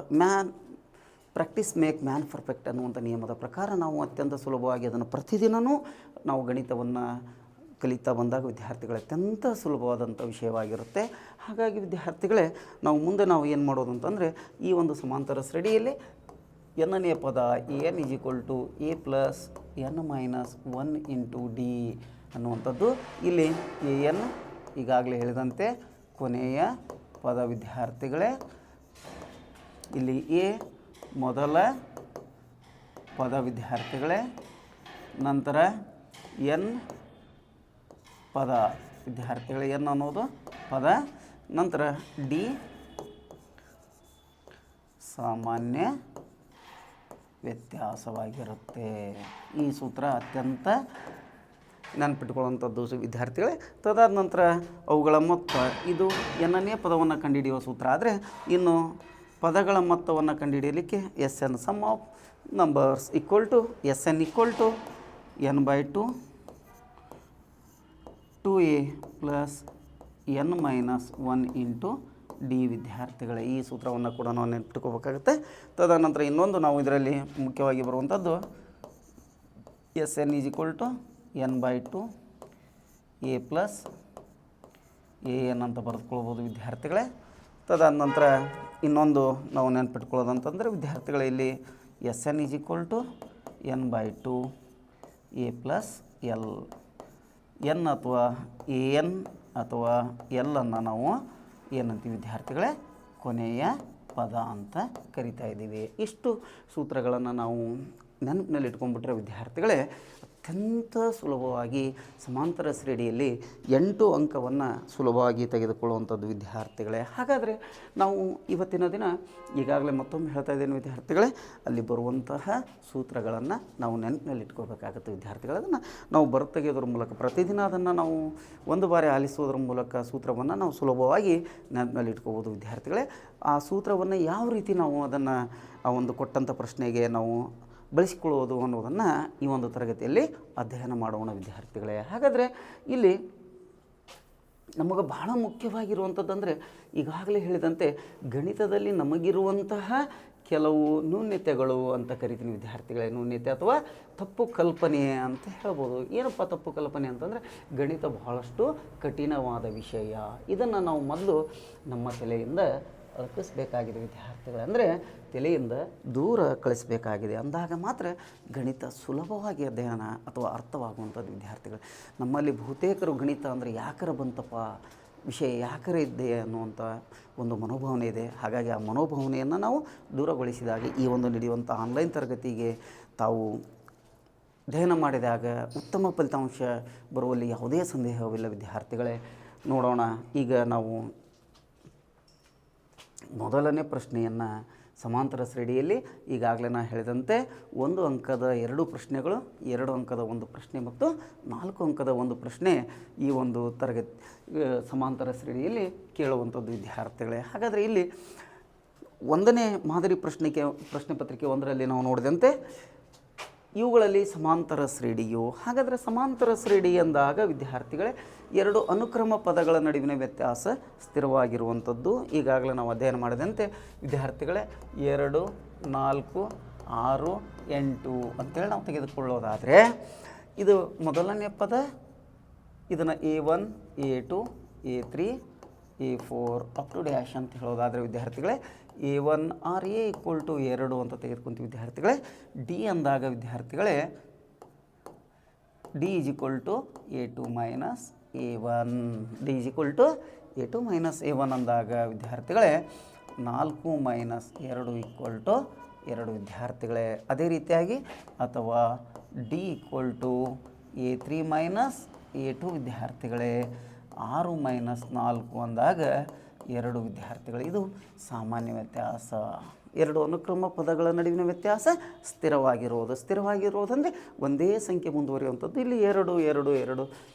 ಪ್ರಾಕ್ಟೀಸ್ ಮೇಕ್ ಮ್ಯಾನ್ ಪರ್ಫೆಕ್ಟ್ ಅನ್ನುವಂಥ ನಿಯಮದ ಪ್ರಕಾರ ನಾವು ಅತ್ಯಂತ ಸುಲಭವಾಗಿ ಅದನ್ನು ಪ್ರತಿದಿನವೂ ನಾವು ಗಣಿತವನ್ನು ಕಲಿತಾ ಬಂದಾಗ ವಿದ್ಯಾರ್ಥಿಗಳು ಅತ್ಯಂತ ಸುಲಭವಾದಂಥ ವಿಷಯವಾಗಿರುತ್ತೆ. ಹಾಗಾಗಿ ವಿದ್ಯಾರ್ಥಿಗಳೇ ನಾವು ಮುಂದೆ ನಾವು ಏನು ಮಾಡೋದು ಅಂತಂದರೆ ಈ ಒಂದು ಸಮಾಂತರ ಶ್ರೇಣಿಯಲ್ಲಿ ಎನ್ನನೇ ಪದ ಎನ್ = a + n - 1 × d ಅನ್ನುವಂಥದ್ದು. ಇಲ್ಲಿ an ಈಗಾಗಲೇ ಹೇಳಿದಂತೆ ಕೊನೆಯ ಪದ ವಿದ್ಯಾರ್ಥಿಗಳೇ. ಇಲ್ಲಿ a ಮೊದಲ ಪದ ವಿದ್ಯಾರ್ಥಿಗಳೇ, ನಂತರ n ಪದ ವಿದ್ಯಾರ್ಥಿಗಳೇ, n ಅನ್ನೋದು ಪದ, ನಂತರ d ಸಾಮಾನ್ಯ ವ್ಯತ್ಯಾಸವಾಗಿರುತ್ತೆ. ಈ ಸೂತ್ರ ಅತ್ಯಂತ ನೆನಪಿಟ್ಕೊಳ್ಳುವಂಥದ್ದು ವಿದ್ಯಾರ್ಥಿಗಳೇ. ತದಾದ ನಂತರ ಅವುಗಳ ಮೊತ್ತ, ಇದು ಎನ್ನನೇ ಪದವನ್ನು ಕಂಡುಹಿಡಿಯುವ ಸೂತ್ರ. ಆದರೆ ಇನ್ನು ಪದಗಳ ಮೊತ್ತವನ್ನು ಕಂಡುಹಿಡಿಯಲಿಕ್ಕೆ SN sum of numbers SN = n/2 2a + n - 1 × d ವಿದ್ಯಾರ್ಥಿಗಳೇ. ಈ ಸೂತ್ರವನ್ನು ಕೂಡ ನಾವು ನೆನಪಿಟ್ಕೋಬೇಕಾಗುತ್ತೆ. ತದನಂತರ ಇನ್ನೊಂದು ನಾವು ಇದರಲ್ಲಿ ಮುಖ್ಯವಾಗಿ ಬರುವಂಥದ್ದು SN = n/2 a + an ಅಂತ ಬರೆದುಕೊಳ್ಬೋದು ವಿದ್ಯಾರ್ಥಿಗಳೇ. ತದಾದ ನಂತರ ಇನ್ನೊಂದು ನಾವು ನೆನಪಿಟ್ಕೊಳ್ಳೋದಂತಂದರೆ ವಿದ್ಯಾರ್ಥಿಗಳೇ ಇಲ್ಲಿ SN = n/2 a + l. n ಅಥವಾ an ಅಥವಾ l ಅನ್ನು ನಾವು ಏನಂತೀವಿ ವಿದ್ಯಾರ್ಥಿಗಳೇ, ಕೊನೆಯ ಪದ ಅಂತ ಕರಿತಾ ಇದ್ದೀವಿ. ಇಷ್ಟು ಸೂತ್ರಗಳನ್ನು ನಾವು ನೆನಪಿನಲ್ಲಿ ಇಟ್ಕೊಂಡ್ಬಿಟ್ರೆ ವಿದ್ಯಾರ್ಥಿಗಳೇ ಅತ್ಯಂತ ಸುಲಭವಾಗಿ ಸಮಾಂತರ ಶ್ರೇಣಿಯಲ್ಲಿ 8 ಅಂಕವನ್ನು ಸುಲಭವಾಗಿ ತೆಗೆದುಕೊಳ್ಳುವಂಥದ್ದು ವಿದ್ಯಾರ್ಥಿಗಳೇ. ಹಾಗಾದರೆ ನಾವು ಇವತ್ತಿನ ದಿನ ಈಗಾಗಲೇ ಮತ್ತೊಮ್ಮೆ ಹೇಳ್ತಾ ಇದ್ದೇನೆ ವಿದ್ಯಾರ್ಥಿಗಳೇ, ಅಲ್ಲಿ ಬರುವಂತಹ ಸೂತ್ರಗಳನ್ನು ನಾವು ನೆನಪಿನಲ್ಲಿ ಇಟ್ಕೋಬೇಕಾಗುತ್ತೆ ವಿದ್ಯಾರ್ಥಿಗಳೇ. ಅದನ್ನು ನಾವು ಬರೆತೆಗೆಯೋದ್ರ ಮೂಲಕ ಪ್ರತಿದಿನ ಅದನ್ನು ನಾವು ಒಂದು ಬಾರಿ ಆಲಿಸೋದ್ರ ಮೂಲಕ ಸೂತ್ರವನ್ನು ನಾವು ಸುಲಭವಾಗಿ ನೆನಪಿನಲ್ಲಿ ಇಟ್ಕೋಬೋದು ವಿದ್ಯಾರ್ಥಿಗಳೇ. ಆ ಸೂತ್ರವನ್ನು ಯಾವ ರೀತಿ ನಾವು ಅದನ್ನು ಆ ಒಂದು ಕೊಟ್ಟಂಥ ಪ್ರಶ್ನೆಗೆ ನಾವು ಬಳಸಿಕೊಳ್ಳುವುದು ಅನ್ನೋದನ್ನು ಈ ಒಂದು ತರಗತಿಯಲ್ಲಿ ಅಧ್ಯಯನ ಮಾಡೋಣ ವಿದ್ಯಾರ್ಥಿಗಳೇ. ಹಾಗಾದರೆ ಇಲ್ಲಿ ನಮಗೆ ಬಹಳ ಮುಖ್ಯವಾಗಿರುವಂಥದ್ದಂದರೆ ಈಗಾಗಲೇ ಹೇಳಿದಂತೆ ಗಣಿತದಲ್ಲಿ ನಮಗಿರುವಂತಹ ಕೆಲವು ನ್ಯೂನ್ಯತೆಗಳು ಅಂತ ಕರಿತೀನಿ ವಿದ್ಯಾರ್ಥಿಗಳೇ. ನ್ಯೂನ್ಯತೆ ಅಥವಾ ತಪ್ಪು ಕಲ್ಪನೆ ಅಂತ ಹೇಳ್ಬೋದು. ಏನಪ್ಪ ತಪ್ಪು ಕಲ್ಪನೆ ಅಂತಂದರೆ ಗಣಿತ ಬಹಳಷ್ಟು ಕಠಿಣವಾದ ವಿಷಯ, ಇದನ್ನು ನಾವು ಮೊದಲು ನಮ್ಮ ತಲೆಯಿಂದ ಅಳಿಸಬೇಕಾಗಿದೆ ವಿದ್ಯಾರ್ಥಿಗಳೇ. ಅಂದರೆ ತಲೆಯಿಂದ ದೂರ ಕಳಿಸಬೇಕಾಗಿದೆ. ಅಂದಾಗ ಮಾತ್ರ ಗಣಿತ ಸುಲಭವಾಗಿ ಅಧ್ಯಯನ ಅಥವಾ ಅರ್ಥವಾಗುವಂಥದ್ದು ವಿದ್ಯಾರ್ಥಿಗಳು. ನಮ್ಮಲ್ಲಿ ಬಹುತೇಕರು ಗಣಿತ ಅಂದರೆ ಯಾಕರ ಬಂತಪ್ಪ ವಿಷಯ ಯಾಕರ ಇದ್ದೆ ಅನ್ನುವಂಥ ಒಂದು ಮನೋಭಾವನೆ ಇದೆ. ಹಾಗಾಗಿ ಆ ಮನೋಭಾವನೆಯನ್ನು ನಾವು ದೂರಗೊಳಿಸಿದಾಗ ಈ ಒಂದು ನಡೆಯುವಂಥ ಆನ್ಲೈನ್ ತರಗತಿಗೆ ತಾವು ಅಧ್ಯಯನ ಮಾಡಿದಾಗ ಉತ್ತಮ ಫಲಿತಾಂಶ ಬರುವಲ್ಲಿ ಯಾವುದೇ ಸಂದೇಹವಿಲ್ಲ ವಿದ್ಯಾರ್ಥಿಗಳೇ. ನೋಡೋಣ, ಈಗ ನಾವು ಮೊದಲನೇ ಪ್ರಶ್ನೆಯನ್ನು ಸಮಾಂತರ ಶ್ರೇಣಿಯಲ್ಲಿ ಈಗಾಗಲೇ ನಾನು ಹೇಳಿದಂತೆ 1 ಅಂಕದ 2 ಪ್ರಶ್ನೆಗಳು, 2 ಅಂಕದ 1 ಪ್ರಶ್ನೆ ಮತ್ತು 4 ಅಂಕದ 1 ಪ್ರಶ್ನೆ ಈ ಒಂದು ತರಗತಿ ಸಮಾಂತರ ಶ್ರೇಣಿಯಲ್ಲಿ ಕೇಳುವಂಥದ್ದು ವಿದ್ಯಾರ್ಥಿಗಳೇ. ಹಾಗಾದರೆ ಇಲ್ಲಿ 1ನೇ ಮಾದರಿ ಪ್ರಶ್ನೆ ಪತ್ರಿಕೆ 1ರಲ್ಲಿ ನಾವು ನೋಡಿದಂತೆ ಇವುಗಳಲ್ಲಿ ಸಮಾಂತರ ಶ್ರೇಣಿಯು. ಹಾಗಾದರೆ ಸಮಾಂತರ ಶ್ರೇಣಿ ಎಂದಾಗ ವಿದ್ಯಾರ್ಥಿಗಳೇ 2 ಅನುಕ್ರಮ ಪದಗಳ ನಡುವಿನ ವ್ಯತ್ಯಾಸ ಸ್ಥಿರವಾಗಿರುವಂಥದ್ದು. ಈಗಾಗಲೇ ನಾವು ಅಧ್ಯಯನ ಮಾಡಿದಂತೆ ವಿದ್ಯಾರ್ಥಿಗಳೇ 2, 4, 6, 8 ಅಂತೇಳಿ ನಾವು ತೆಗೆದುಕೊಳ್ಳೋದಾದರೆ ಇದು ಮೊದಲನೇ ಪದ, ಇದನ್ನು A1, A2, A3, A4 up to dash ಅಂತ ಹೇಳೋದಾದರೆ ವಿದ್ಯಾರ್ಥಿಗಳೇ A1 or A = 2 ಅಂತ ತೆಗೆದುಕೊಂತೀವಿ ವಿದ್ಯಾರ್ಥಿಗಳೇ. ಡಿ ಅಂದಾಗ ವಿದ್ಯಾರ್ಥಿಗಳೇ D = A2 - A1 D is equal to A2 minus A1 ಅಂದಾಗ ವಿದ್ಯಾರ್ಥಿಗಳೇ 4 ಮೈನಸ್ 2 ಈಕ್ವಲ್ ಟು 2 ವಿದ್ಯಾರ್ಥಿಗಳೇ. ಅದೇ ರೀತಿಯಾಗಿ ಅಥವಾ D equal to A3 minus A2 ವಿದ್ಯಾರ್ಥಿಗಳೇ. 6 ಮೈನಸ್ 4 ಅಂದಾಗ 2 ವಿದ್ಯಾರ್ಥಿಗಳು. ಇದು ಸಾಮಾನ್ಯ ವ್ಯತ್ಯಾಸ. ಎರಡು ಅನುಕ್ರಮ ಪದಗಳ ನಡುವಿನ ವ್ಯತ್ಯಾಸ ಸ್ಥಿರವಾಗಿರೋದಂದರೆ ಒಂದೇ ಸಂಖ್ಯೆ ಮುಂದುವರಿಯುವಂಥದ್ದು. ಇಲ್ಲಿ 2 2 2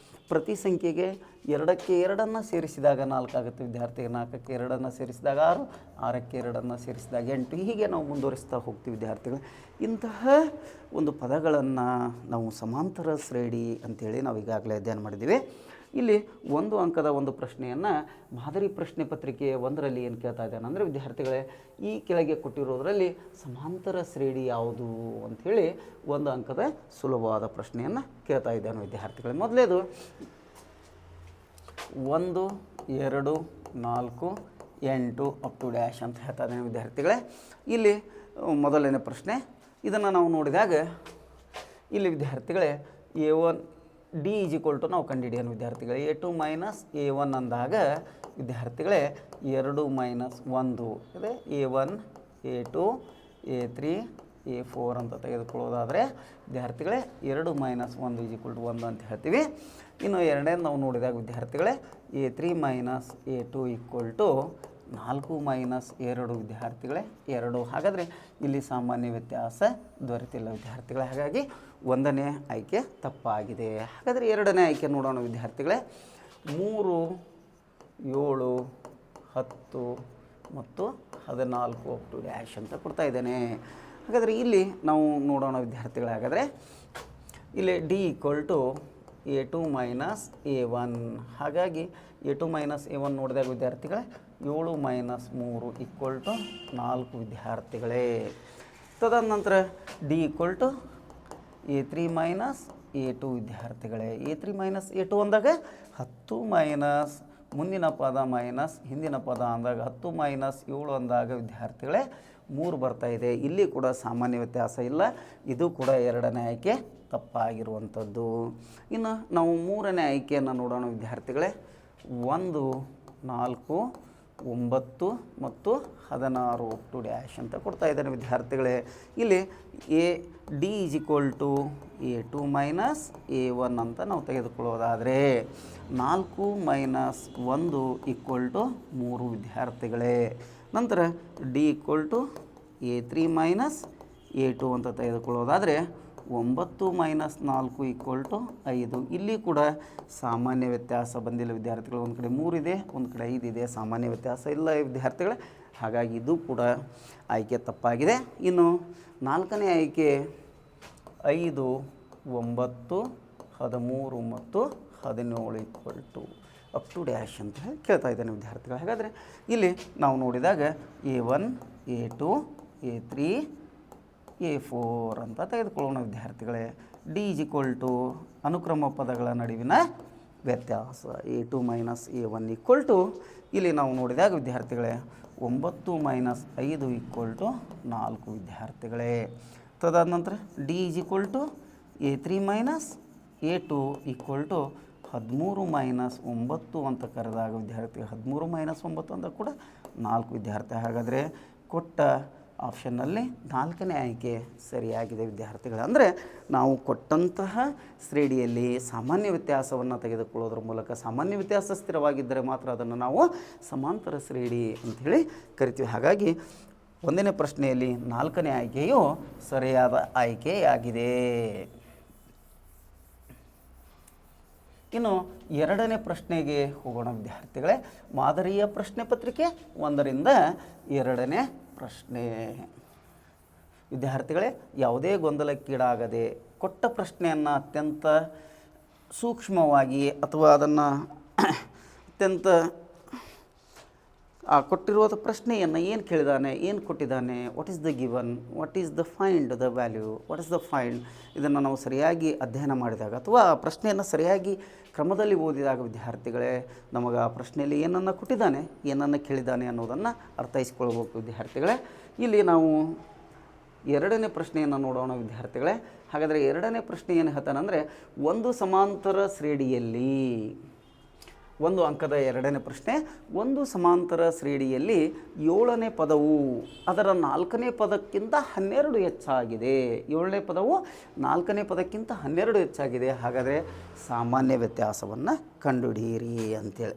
ಪ್ರತಿ ಸಂಖ್ಯೆಗೆ 2ಕ್ಕೆ 2 ಸೇರಿಸಿದಾಗ 4 ಆಗುತ್ತೆ ವಿದ್ಯಾರ್ಥಿಗೆ. 4ಕ್ಕೆ 2 ಸೇರಿಸಿದಾಗ 6, 6ಕ್ಕೆ 2 ಸೇರಿಸಿದಾಗ 8. ಹೀಗೆ ನಾವು ಮುಂದುವರಿಸ್ತಾ ಹೋಗ್ತೀವಿ ವಿದ್ಯಾರ್ಥಿಗಳು. ಇಂತಹ ಒಂದು ಪದಗಳನ್ನು ನಾವು ಸಮಾಂತರ ಶ್ರೇಣಿ ಅಂಥೇಳಿ ನಾವು ಈಗಾಗಲೇ ಅಧ್ಯಯನ ಮಾಡಿದ್ದೀವಿ. ಇಲ್ಲಿ 1 ಅಂಕದ ಒಂದು ಪ್ರಶ್ನೆಯನ್ನು ಮಾದರಿ ಪ್ರಶ್ನೆ ಪತ್ರಿಕೆ 1ರಲ್ಲಿ ಏನು ಕೇಳ್ತಾ ಇದ್ದಾನೆ ಅಂದರೆ ವಿದ್ಯಾರ್ಥಿಗಳೇ, ಈ ಕೆಳಗೆ ಕೊಟ್ಟಿರೋದರಲ್ಲಿ ಸಮಾಂತರ ಶ್ರೇಣಿ ಯಾವುದು ಅಂಥೇಳಿ 1 ಅಂಕದ ಸುಲಭವಾದ ಪ್ರಶ್ನೆಯನ್ನು ಕೇಳ್ತಾ ಇದ್ದಾನೆ ವಿದ್ಯಾರ್ಥಿಗಳೇ. ಮೊದಲೇದು 1 2 4 8 ಅಪ್ ಟು ಡ್ಯಾಶ್ ಅಂತ ಹೇಳ್ತಾ ಇದ್ದಾನೆ ವಿದ್ಯಾರ್ಥಿಗಳೇ. ಇಲ್ಲಿ ಮೊದಲನೇ ಪ್ರಶ್ನೆ. ಇದನ್ನು ನಾವು ನೋಡಿದಾಗ ಇಲ್ಲಿ ವಿದ್ಯಾರ್ಥಿಗಳೇ A1 D is equal to ನಾವು ಕಂಡುಹಿಡಿಯೋಣ ವಿದ್ಯಾರ್ಥಿಗಳೇ. A2 ಮೈನಸ್ A1 ಅಂದಾಗ ವಿದ್ಯಾರ್ಥಿಗಳೇ 2 ಮೈನಸ್ 1 ಇದೆ. A1 A2 A3 A4 ಅಂತ ತೆಗೆದುಕೊಳ್ಳೋದಾದರೆ ವಿದ್ಯಾರ್ಥಿಗಳೇ 2 ಮೈನಸ್ 1 ಈಸ್ ಈಕ್ವಲ್ ಟು 1 ಅಂತ ಹೇಳ್ತೀವಿ. ಇನ್ನು ಎರಡನೇದು ನಾವು ನೋಡಿದಾಗ ವಿದ್ಯಾರ್ಥಿಗಳೇ A3 minus A2 equal to 4 minus 2 ವಿದ್ಯಾರ್ಥಿಗಳೇ 2. ಹಾಗಾದರೆ ಇಲ್ಲಿ ಸಾಮಾನ್ಯ ವ್ಯತ್ಯಾಸ ದೊರೆತಿಲ್ಲ ವಿದ್ಯಾರ್ಥಿಗಳೇ. ಹಾಗಾಗಿ 1ನೇ ಆಯ್ಕೆ ತಪ್ಪಾಗಿದೆ. ಹಾಗಾದರೆ 2ನೇ ಆಯ್ಕೆ ನೋಡೋಣ ವಿದ್ಯಾರ್ಥಿಗಳೇ. 3 7 10 ಮತ್ತು 14 ಅಪ್ ಟು ಡ್ಯಾಶ್ ಅಂತ ಕೊಡ್ತಾ ಇದ್ದೇನೆ. ಹಾಗಾದರೆ ಇಲ್ಲಿ ನಾವು ನೋಡೋಣ ವಿದ್ಯಾರ್ಥಿಗಳೇ. ಹಾಗಾದರೆ ಇಲ್ಲಿ D equal to A2 minus A1. ಹಾಗಾಗಿ A2 ಮೈನಸ್ A1 ನೋಡಿದಾಗ ವಿದ್ಯಾರ್ಥಿಗಳೇ 7 ಮೈನಸ್ 3 ಈಕ್ವಲ್ ಟು 4 ವಿದ್ಯಾರ್ಥಿಗಳೇ. ತದನಂತರ D equal to A3 minus A2 ವಿದ್ಯಾರ್ಥಿಗಳೇ. A3 ಮೈನಸ್ A2 ಅಂದಾಗ 10 ಮೈನಸ್ ಮುಂದಿನ ಪದ ಮೈನಸ್ ಹಿಂದಿನ ಪದ ಅಂದಾಗ 10 ಮೈನಸ್ 7 ಅಂದಾಗ ವಿದ್ಯಾರ್ಥಿಗಳೇ 3 ಬರ್ತಾ ಇದೆ. ಇಲ್ಲಿ ಕೂಡ ಸಾಮಾನ್ಯ ವ್ಯತ್ಯಾಸ ಇಲ್ಲ. ಇದು ಕೂಡ 2ನೇ ಆಯ್ಕೆ ತಪ್ಪಾಗಿರುವಂಥದ್ದು. ಇನ್ನು ನಾವು 3ನೇ ಆಯ್ಕೆಯನ್ನು ನೋಡೋಣ ವಿದ್ಯಾರ್ಥಿಗಳೇ. 1 4 9 ಮತ್ತು 16 ಅಪ್ ಟು ಡ್ಯಾಶ್ ಅಂತ ಕೊಡ್ತಾ ಇದ್ದಾನೆ ವಿದ್ಯಾರ್ಥಿಗಳೇ. ಇಲ್ಲಿ D is equal to A2 minus A1 ಅಂತ ನಾವು ತೆಗೆದುಕೊಳ್ಳೋದಾದರೆ 4 ಮೈನಸ್ 1 ಈಕ್ವಲ್ ಟು 3 ವಿದ್ಯಾರ್ಥಿಗಳೇ. ನಂತರ D equal to A3 minus A2 ಅಂತ ತೆಗೆದುಕೊಳ್ಳೋದಾದರೆ 9 ಮೈನಸ್ 4 ಈಕ್ವಲ್ ಟು 5. ಇಲ್ಲಿ ಕೂಡ ಸಾಮಾನ್ಯ ವ್ಯತ್ಯಾಸ ಬಂದಿಲ್ಲ ವಿದ್ಯಾರ್ಥಿಗಳು. ಒಂದು ಕಡೆ 3 ಇದೆ, ಒಂದು ಕಡೆ 5 ಇದೆ. ಸಾಮಾನ್ಯ ವ್ಯತ್ಯಾಸ ಇಲ್ಲ ವಿದ್ಯಾರ್ಥಿಗಳೇ. ಹಾಗಾಗಿ ಇದು ಕೂಡ ಆಯ್ಕೆ ತಪ್ಪಾಗಿದೆ. ಇನ್ನು 4ನೇ ಆಯ್ಕೆ 5 9 13 ಮತ್ತು 17 equal to up to dash ಅಂತ ಹೇಳಿ ಕೇಳ್ತಾ ಇದ್ದೇನೆ ವಿದ್ಯಾರ್ಥಿಗಳು. ಹಾಗಾದರೆ ಇಲ್ಲಿ ನಾವು ನೋಡಿದಾಗ A1 A2 A3 A4 ಅಂತ ತೆಗೆದುಕೊಳ್ಳೋಣ ವಿದ್ಯಾರ್ಥಿಗಳೇ. D ಈಸ್ ಈಕ್ವಲ್ ಟು ಅನುಕ್ರಮ ಪದಗಳ ನಡುವಿನ ವ್ಯತ್ಯಾಸ A2 minus A1 equal to ಇಲ್ಲಿ ನಾವು ನೋಡಿದಾಗ ವಿದ್ಯಾರ್ಥಿಗಳೇ 9 ಮೈನಸ್ 5 ಈಕ್ವಲ್ ಟು 4 ವಿದ್ಯಾರ್ಥಿಗಳೇ. ತದಾದ ನಂತರ D is equal to A3 minus A2 equal to 13 minus 9 ಅಂತ ಕರೆದಾಗ ವಿದ್ಯಾರ್ಥಿ 13 ಮೈನಸ್ 9 ಅಂತ ಕೂಡ 4 ವಿದ್ಯಾರ್ಥಿ. ಹಾಗಾದರೆ ಕೊಟ್ಟ ಆಪ್ಷನ್ನಲ್ಲಿ 4ನೇ ಆಯ್ಕೆ ಸರಿಯಾಗಿದೆ ವಿದ್ಯಾರ್ಥಿಗಳು. ಅಂದರೆ ನಾವು ಕೊಟ್ಟಂತಹ ಶ್ರೇಣಿಯಲ್ಲಿ ಸಾಮಾನ್ಯ ವ್ಯತ್ಯಾಸವನ್ನು ತೆಗೆದುಕೊಳ್ಳೋದ್ರ ಮೂಲಕ ಸಾಮಾನ್ಯ ವ್ಯತ್ಯಾಸ ಸ್ಥಿರವಾಗಿದ್ದರೆ ಮಾತ್ರ ಅದನ್ನು ನಾವು ಸಮಾಂತರ ಶ್ರೇಣಿ ಅಂಥೇಳಿ ಕರಿತೀವಿ. ಹಾಗಾಗಿ 1ನೇ ಪ್ರಶ್ನೆಯಲ್ಲಿ 4ನೇ ಆಯ್ಕೆಯು ಸರಿಯಾದ ಆಯ್ಕೆಯಾಗಿದೆ. ಇನ್ನು 2ನೇ ಪ್ರಶ್ನೆಗೆ ಹೋಗೋಣ ವಿದ್ಯಾರ್ಥಿಗಳೇ. ಮಾದರಿಯ ಪ್ರಶ್ನೆ ಪತ್ರಿಕೆ 1ರಿಂದ 2ನೇ ಪ್ರಶ್ನೆ. ವಿದ್ಯಾರ್ಥಿಗಳೇ, ಯಾವುದೇ ಗೊಂದಲಕ್ಕೀಡಾಗದೆ ಕೊಟ್ಟ ಪ್ರಶ್ನೆಯನ್ನು ಅತ್ಯಂತ ಸೂಕ್ಷ್ಮವಾಗಿ ಅಥವಾ ಅದನ್ನು ಅತ್ಯಂತ ಕೊಟ್ಟಿರುವ ಪ್ರಶ್ನೆಯನ್ನು ಏನು ಕೇಳಿದಾನೆ, ಏನು ಕೊಟ್ಟಿದ್ದಾನೆ, what is the given, what is the find the value, what is the find, ಇದನ್ನು ನಾವು ಸರಿಯಾಗಿ ಅಧ್ಯಯನ ಮಾಡಿದಾಗ ಅಥವಾ ಆ ಪ್ರಶ್ನೆಯನ್ನು ಸರಿಯಾಗಿ ಕ್ರಮದಲ್ಲಿ ಓದಿದಾಗ ವಿದ್ಯಾರ್ಥಿಗಳೇ ನಮಗೆ ಆ ಪ್ರಶ್ನೆಯಲ್ಲಿ ಏನನ್ನು ಕೊಟ್ಟಿದ್ದಾನೆ, ಏನನ್ನು ಕೇಳಿದ್ದಾನೆ ಅನ್ನೋದನ್ನು ಅರ್ಥೈಸ್ಕೊಳ್ಬೇಕು ವಿದ್ಯಾರ್ಥಿಗಳೇ. ಇಲ್ಲಿ ನಾವು 2ನೇ ಪ್ರಶ್ನೆಯನ್ನು ನೋಡೋಣ ವಿದ್ಯಾರ್ಥಿಗಳೇ. ಹಾಗಾದರೆ 2ನೇ ಪ್ರಶ್ನೆ ಏನು ಹೇಳ್ತಾನಂದರೆ, ಒಂದು ಸಮಾಂತರ ಶ್ರೇಣಿಯಲ್ಲಿ ಒಂದು ಅಂಕದ ಎರಡನೇ ಪ್ರಶ್ನೆ. ಒಂದು ಸಮಾಂತರ ಶ್ರೇಣಿಯಲ್ಲಿ 7ನೇ ಪದವು ಅದರ 4ನೇ ಪದಕ್ಕಿಂತ 12 ಹೆಚ್ಚಾಗಿದೆ. 7ನೇ ಪದವು 4ನೇ ಪದಕ್ಕಿಂತ 12 ಹೆಚ್ಚಾಗಿದೆ. ಹಾಗಾದರೆ ಸಾಮಾನ್ಯ ವ್ಯತ್ಯಾಸವನ್ನು ಕಂಡುಹಿಡಿಯಿರಿ ಅಂತೇಳಿ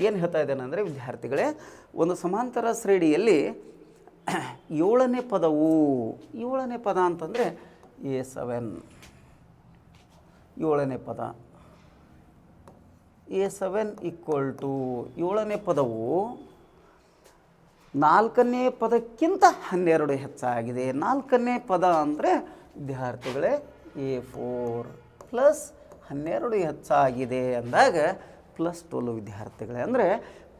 ಏನು ಹೇಳ್ತಾ ಇದ್ದೇನೆ ಅಂದರೆ ವಿದ್ಯಾರ್ಥಿಗಳೇ, ಒಂದು ಸಮಾಂತರ ಶ್ರೇಣಿಯಲ್ಲಿ 7ನೇ ಪದವು 7ನೇ ಪದ ಅಂತಂದರೆ A7 7ನೇ ಪದ A7 = 7ನೇ ಪದವು 4ನೇ ಪದಕ್ಕಿಂತ 12 ಹೆಚ್ಚಾಗಿದೆ. 4ನೇ ಪದ ಅಂದರೆ ವಿದ್ಯಾರ್ಥಿಗಳೇ A4 ಪ್ಲಸ್ 12 ಹೆಚ್ಚಾಗಿದೆ ಅಂದಾಗ +12 ವಿದ್ಯಾರ್ಥಿಗಳೇ. ಅಂದರೆ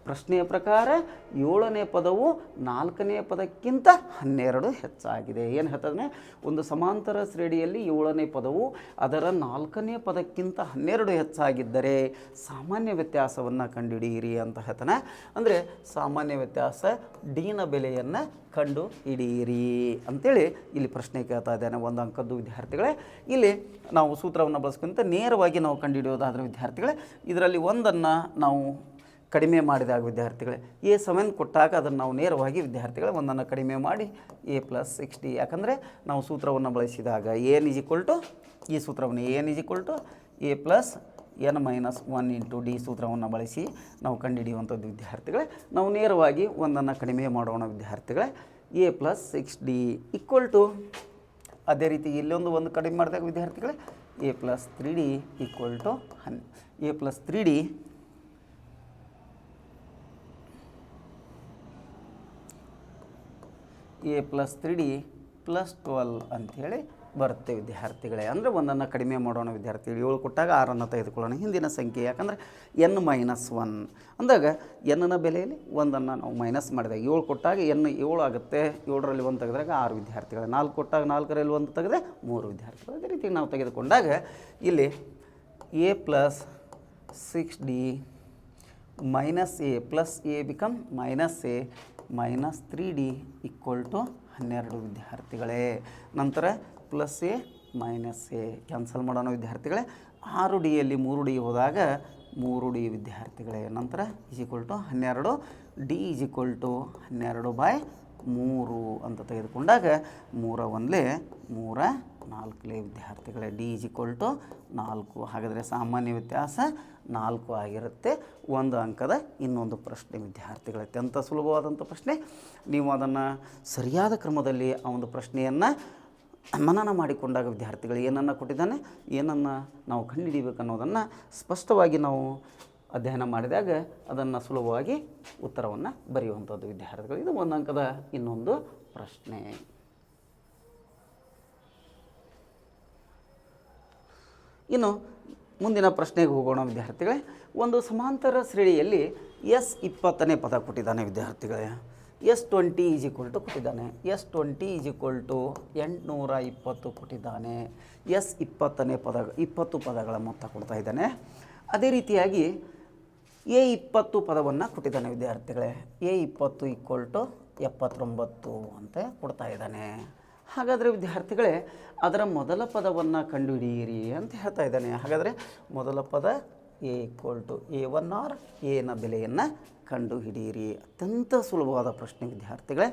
ಪ್ರಶ್ನೆಯ ಪ್ರಕಾರ 7ನೇ ಪದವು 4ನೇ ಪದಕ್ಕಿಂತ 12 ಹೆಚ್ಚಾಗಿದೆ. ಏನು ಹೇಳ್ತಾನೆ, ಒಂದು ಸಮಾಂತರ ಶ್ರೇಣಿಯಲ್ಲಿ 7ನೇ ಪದವು ಅದರ 4ನೇ ಪದಕ್ಕಿಂತ 12 ಹೆಚ್ಚಾಗಿದ್ದರೆ ಸಾಮಾನ್ಯ ವ್ಯತ್ಯಾಸವನ್ನು ಕಂಡುಹಿಡಿಯಿರಿ ಅಂತ ಹೇಳ್ತಾನೆ. ಅಂದರೆ ಸಾಮಾನ್ಯ ವ್ಯತ್ಯಾಸ ಡಿನ ಬೆಲೆಯನ್ನು ಕಂಡು ಹಿಡಿಯಿರಿ ಅಂತೇಳಿ ಇಲ್ಲಿ ಪ್ರಶ್ನೆ ಕೇಳ್ತಾ ಇದ್ದೇನೆ. ಒಂದು ಅಂಕದ್ದು ವಿದ್ಯಾರ್ಥಿಗಳೇ. ಇಲ್ಲಿ ನಾವು ಸೂತ್ರವನ್ನು ಬಳಸ್ಕೊಂತ ನೇರವಾಗಿ ನಾವು ಕಂಡುಹಿಡಿಯೋದಾದರೆ ವಿದ್ಯಾರ್ಥಿಗಳೇ, ಇದರಲ್ಲಿ ಒಂದನ್ನು ನಾವು ಕಡಿಮೆ ಮಾಡಿದಾಗ ವಿದ್ಯಾರ್ಥಿಗಳೇ A7 ಕೊಟ್ಟಾಗ ಅದನ್ನು ನಾವು ನೇರವಾಗಿ ವಿದ್ಯಾರ್ಥಿಗಳೇ ಒಂದನ್ನು ಕಡಿಮೆ ಮಾಡಿ A + 60. ಯಾಕಂದರೆ ನಾವು ಸೂತ್ರವನ್ನು ಬಳಸಿದಾಗ n = ಈ ಸೂತ್ರವನ್ನು n = A + n - 1 × D ಸೂತ್ರವನ್ನು ಬಳಸಿ ನಾವು ಕಂಡುಹಿಡಿಯುವಂಥದ್ದು ವಿದ್ಯಾರ್ಥಿಗಳೇ. ನಾವು ನೇರವಾಗಿ ಒಂದನ್ನು ಕಡಿಮೆ ಮಾಡೋಣ ವಿದ್ಯಾರ್ಥಿಗಳೇ. A + 6D = ಅದೇ ರೀತಿ ಇಲ್ಲೊಂದು ಕಡಿಮೆ ಮಾಡಿದಾಗ ವಿದ್ಯಾರ್ಥಿಗಳೇ A + 3D = A + 3D A + 3D + 12 ಅಂಥೇಳಿ ಬರುತ್ತೆ ವಿದ್ಯಾರ್ಥಿಗಳೇ. ಅಂದರೆ ಒಂದನ್ನು ಕಡಿಮೆ ಮಾಡೋಣ ವಿದ್ಯಾರ್ಥಿಗಳು. 7 ಕೊಟ್ಟಾಗ 6ಅನ್ನು ತೆಗೆದುಕೊಳ್ಳೋಣ ಹಿಂದಿನ ಸಂಖ್ಯೆ. ಯಾಕಂದರೆ n - 1 ಅಂದಾಗ n ಬೆಲೆಯಲ್ಲಿ ಒಂದನ್ನು ನಾವು ಮೈನಸ್ ಮಾಡಿದಾಗ 7 ಕೊಟ್ಟಾಗ n 7 ಆಗುತ್ತೆ. 7ರಲ್ಲಿ 1 ತೆಗೆದಾಗ 6 ವಿದ್ಯಾರ್ಥಿಗಳು. 4 ಕೊಟ್ಟಾಗ 4ರಲ್ಲಿ 1 ತೆಗೆದ್ರೆ 3 ವಿದ್ಯಾರ್ಥಿಗಳು. ಅದೇ ರೀತಿ ನಾವು ತೆಗೆದುಕೊಂಡಾಗ ಇಲ್ಲಿ A + 6D - A + A become -A -3D = 12 ವಿದ್ಯಾರ್ಥಿಗಳೇ. ನಂತರ +A -A ಕ್ಯಾನ್ಸಲ್ ಮಾಡೋಣ ವಿದ್ಯಾರ್ಥಿಗಳೇ. 6Dಯಲ್ಲಿ 3D ಹೋದಾಗ 3D ವಿದ್ಯಾರ್ಥಿಗಳೇ. ನಂತರ = 12 D = 12/3 ಅಂತ ತೆಗೆದುಕೊಂಡಾಗ 3 1 3 4 ವಿದ್ಯಾರ್ಥಿಗಳೇ. D = 4. ಹಾಗಾದರೆ ಸಾಮಾನ್ಯ ವ್ಯತ್ಯಾಸ 4 ಆಗಿರುತ್ತೆ. ಒಂದು ಅಂಕದ ಇನ್ನೊಂದು ಪ್ರಶ್ನೆ ವಿದ್ಯಾರ್ಥಿಗಳೇ. ಅತ್ಯಂತ ಸುಲಭವಾದಂಥ ಪ್ರಶ್ನೆ. ನೀವು ಅದನ್ನು ಸರಿಯಾದ ಕ್ರಮದಲ್ಲಿ ಆ ಒಂದು ಪ್ರಶ್ನೆಯನ್ನು ಮನನ ಮಾಡಿಕೊಂಡಾಗ ವಿದ್ಯಾರ್ಥಿಗಳು ಏನನ್ನು ಕೊಟ್ಟಿದ್ದಾನೆ, ಏನನ್ನು ನಾವು ಕಂಡುಹಿಡಿಬೇಕು ಅನ್ನೋದನ್ನು ಸ್ಪಷ್ಟವಾಗಿ ನಾವು ಅಧ್ಯಯನ ಮಾಡಿದಾಗ ಅದನ್ನು ಸುಲಭವಾಗಿ ಉತ್ತರವನ್ನು ಬರೆಯುವಂಥದ್ದು ವಿದ್ಯಾರ್ಥಿಗಳು. ಇದು ಒಂದು ಅಂಕದ ಇನ್ನೊಂದು ಪ್ರಶ್ನೆ. ಇನ್ನು ಮುಂದಿನ ಪ್ರಶ್ನೆಗೆ ಹೋಗೋಣ ವಿದ್ಯಾರ್ಥಿಗಳೇ. ಒಂದು ಸಮಾಂತರ ಶ್ರೇಣಿಯಲ್ಲಿ S20ನೇ ಪದ ಕೊಟ್ಟಿದ್ದಾನೆ ವಿದ್ಯಾರ್ಥಿಗಳೇ. S20 = ಕೊಟ್ಟಿದ್ದಾನೆ. S20 = 820 ಕೊಟ್ಟಿದ್ದಾನೆ. S20ನೇ ಪದ 20 ಪದಗಳ ಮೊತ್ತ ಕೊಡ್ತಾ ಇದ್ದಾನೆ. ಅದೇ ರೀತಿಯಾಗಿ A20 ಪದವನ್ನು ಕೊಟ್ಟಿದ್ದಾನೆ ವಿದ್ಯಾರ್ಥಿಗಳೇ. A20 = 79 ಅಂತ ಕೊಡ್ತಾ ಇದ್ದಾನೆ. ಹಾಗಾದರೆ ವಿದ್ಯಾರ್ಥಿಗಳೇ ಅದರ ಮೊದಲ ಪದವನ್ನು ಕಂಡುಹಿಡಿಯಿರಿ ಅಂತ ಹೇಳ್ತಾ ಇದ್ದಾನೆ. ಹಾಗಾದರೆ ಮೊದಲ ಪದ A = A1 or A ನ ಬೆಲೆಯನ್ನು ಕಂಡುಹಿಡಿಯಿರಿ. ಅತ್ಯಂತ ಸುಲಭವಾದ ಪ್ರಶ್ನೆ ವಿದ್ಯಾರ್ಥಿಗಳೇ.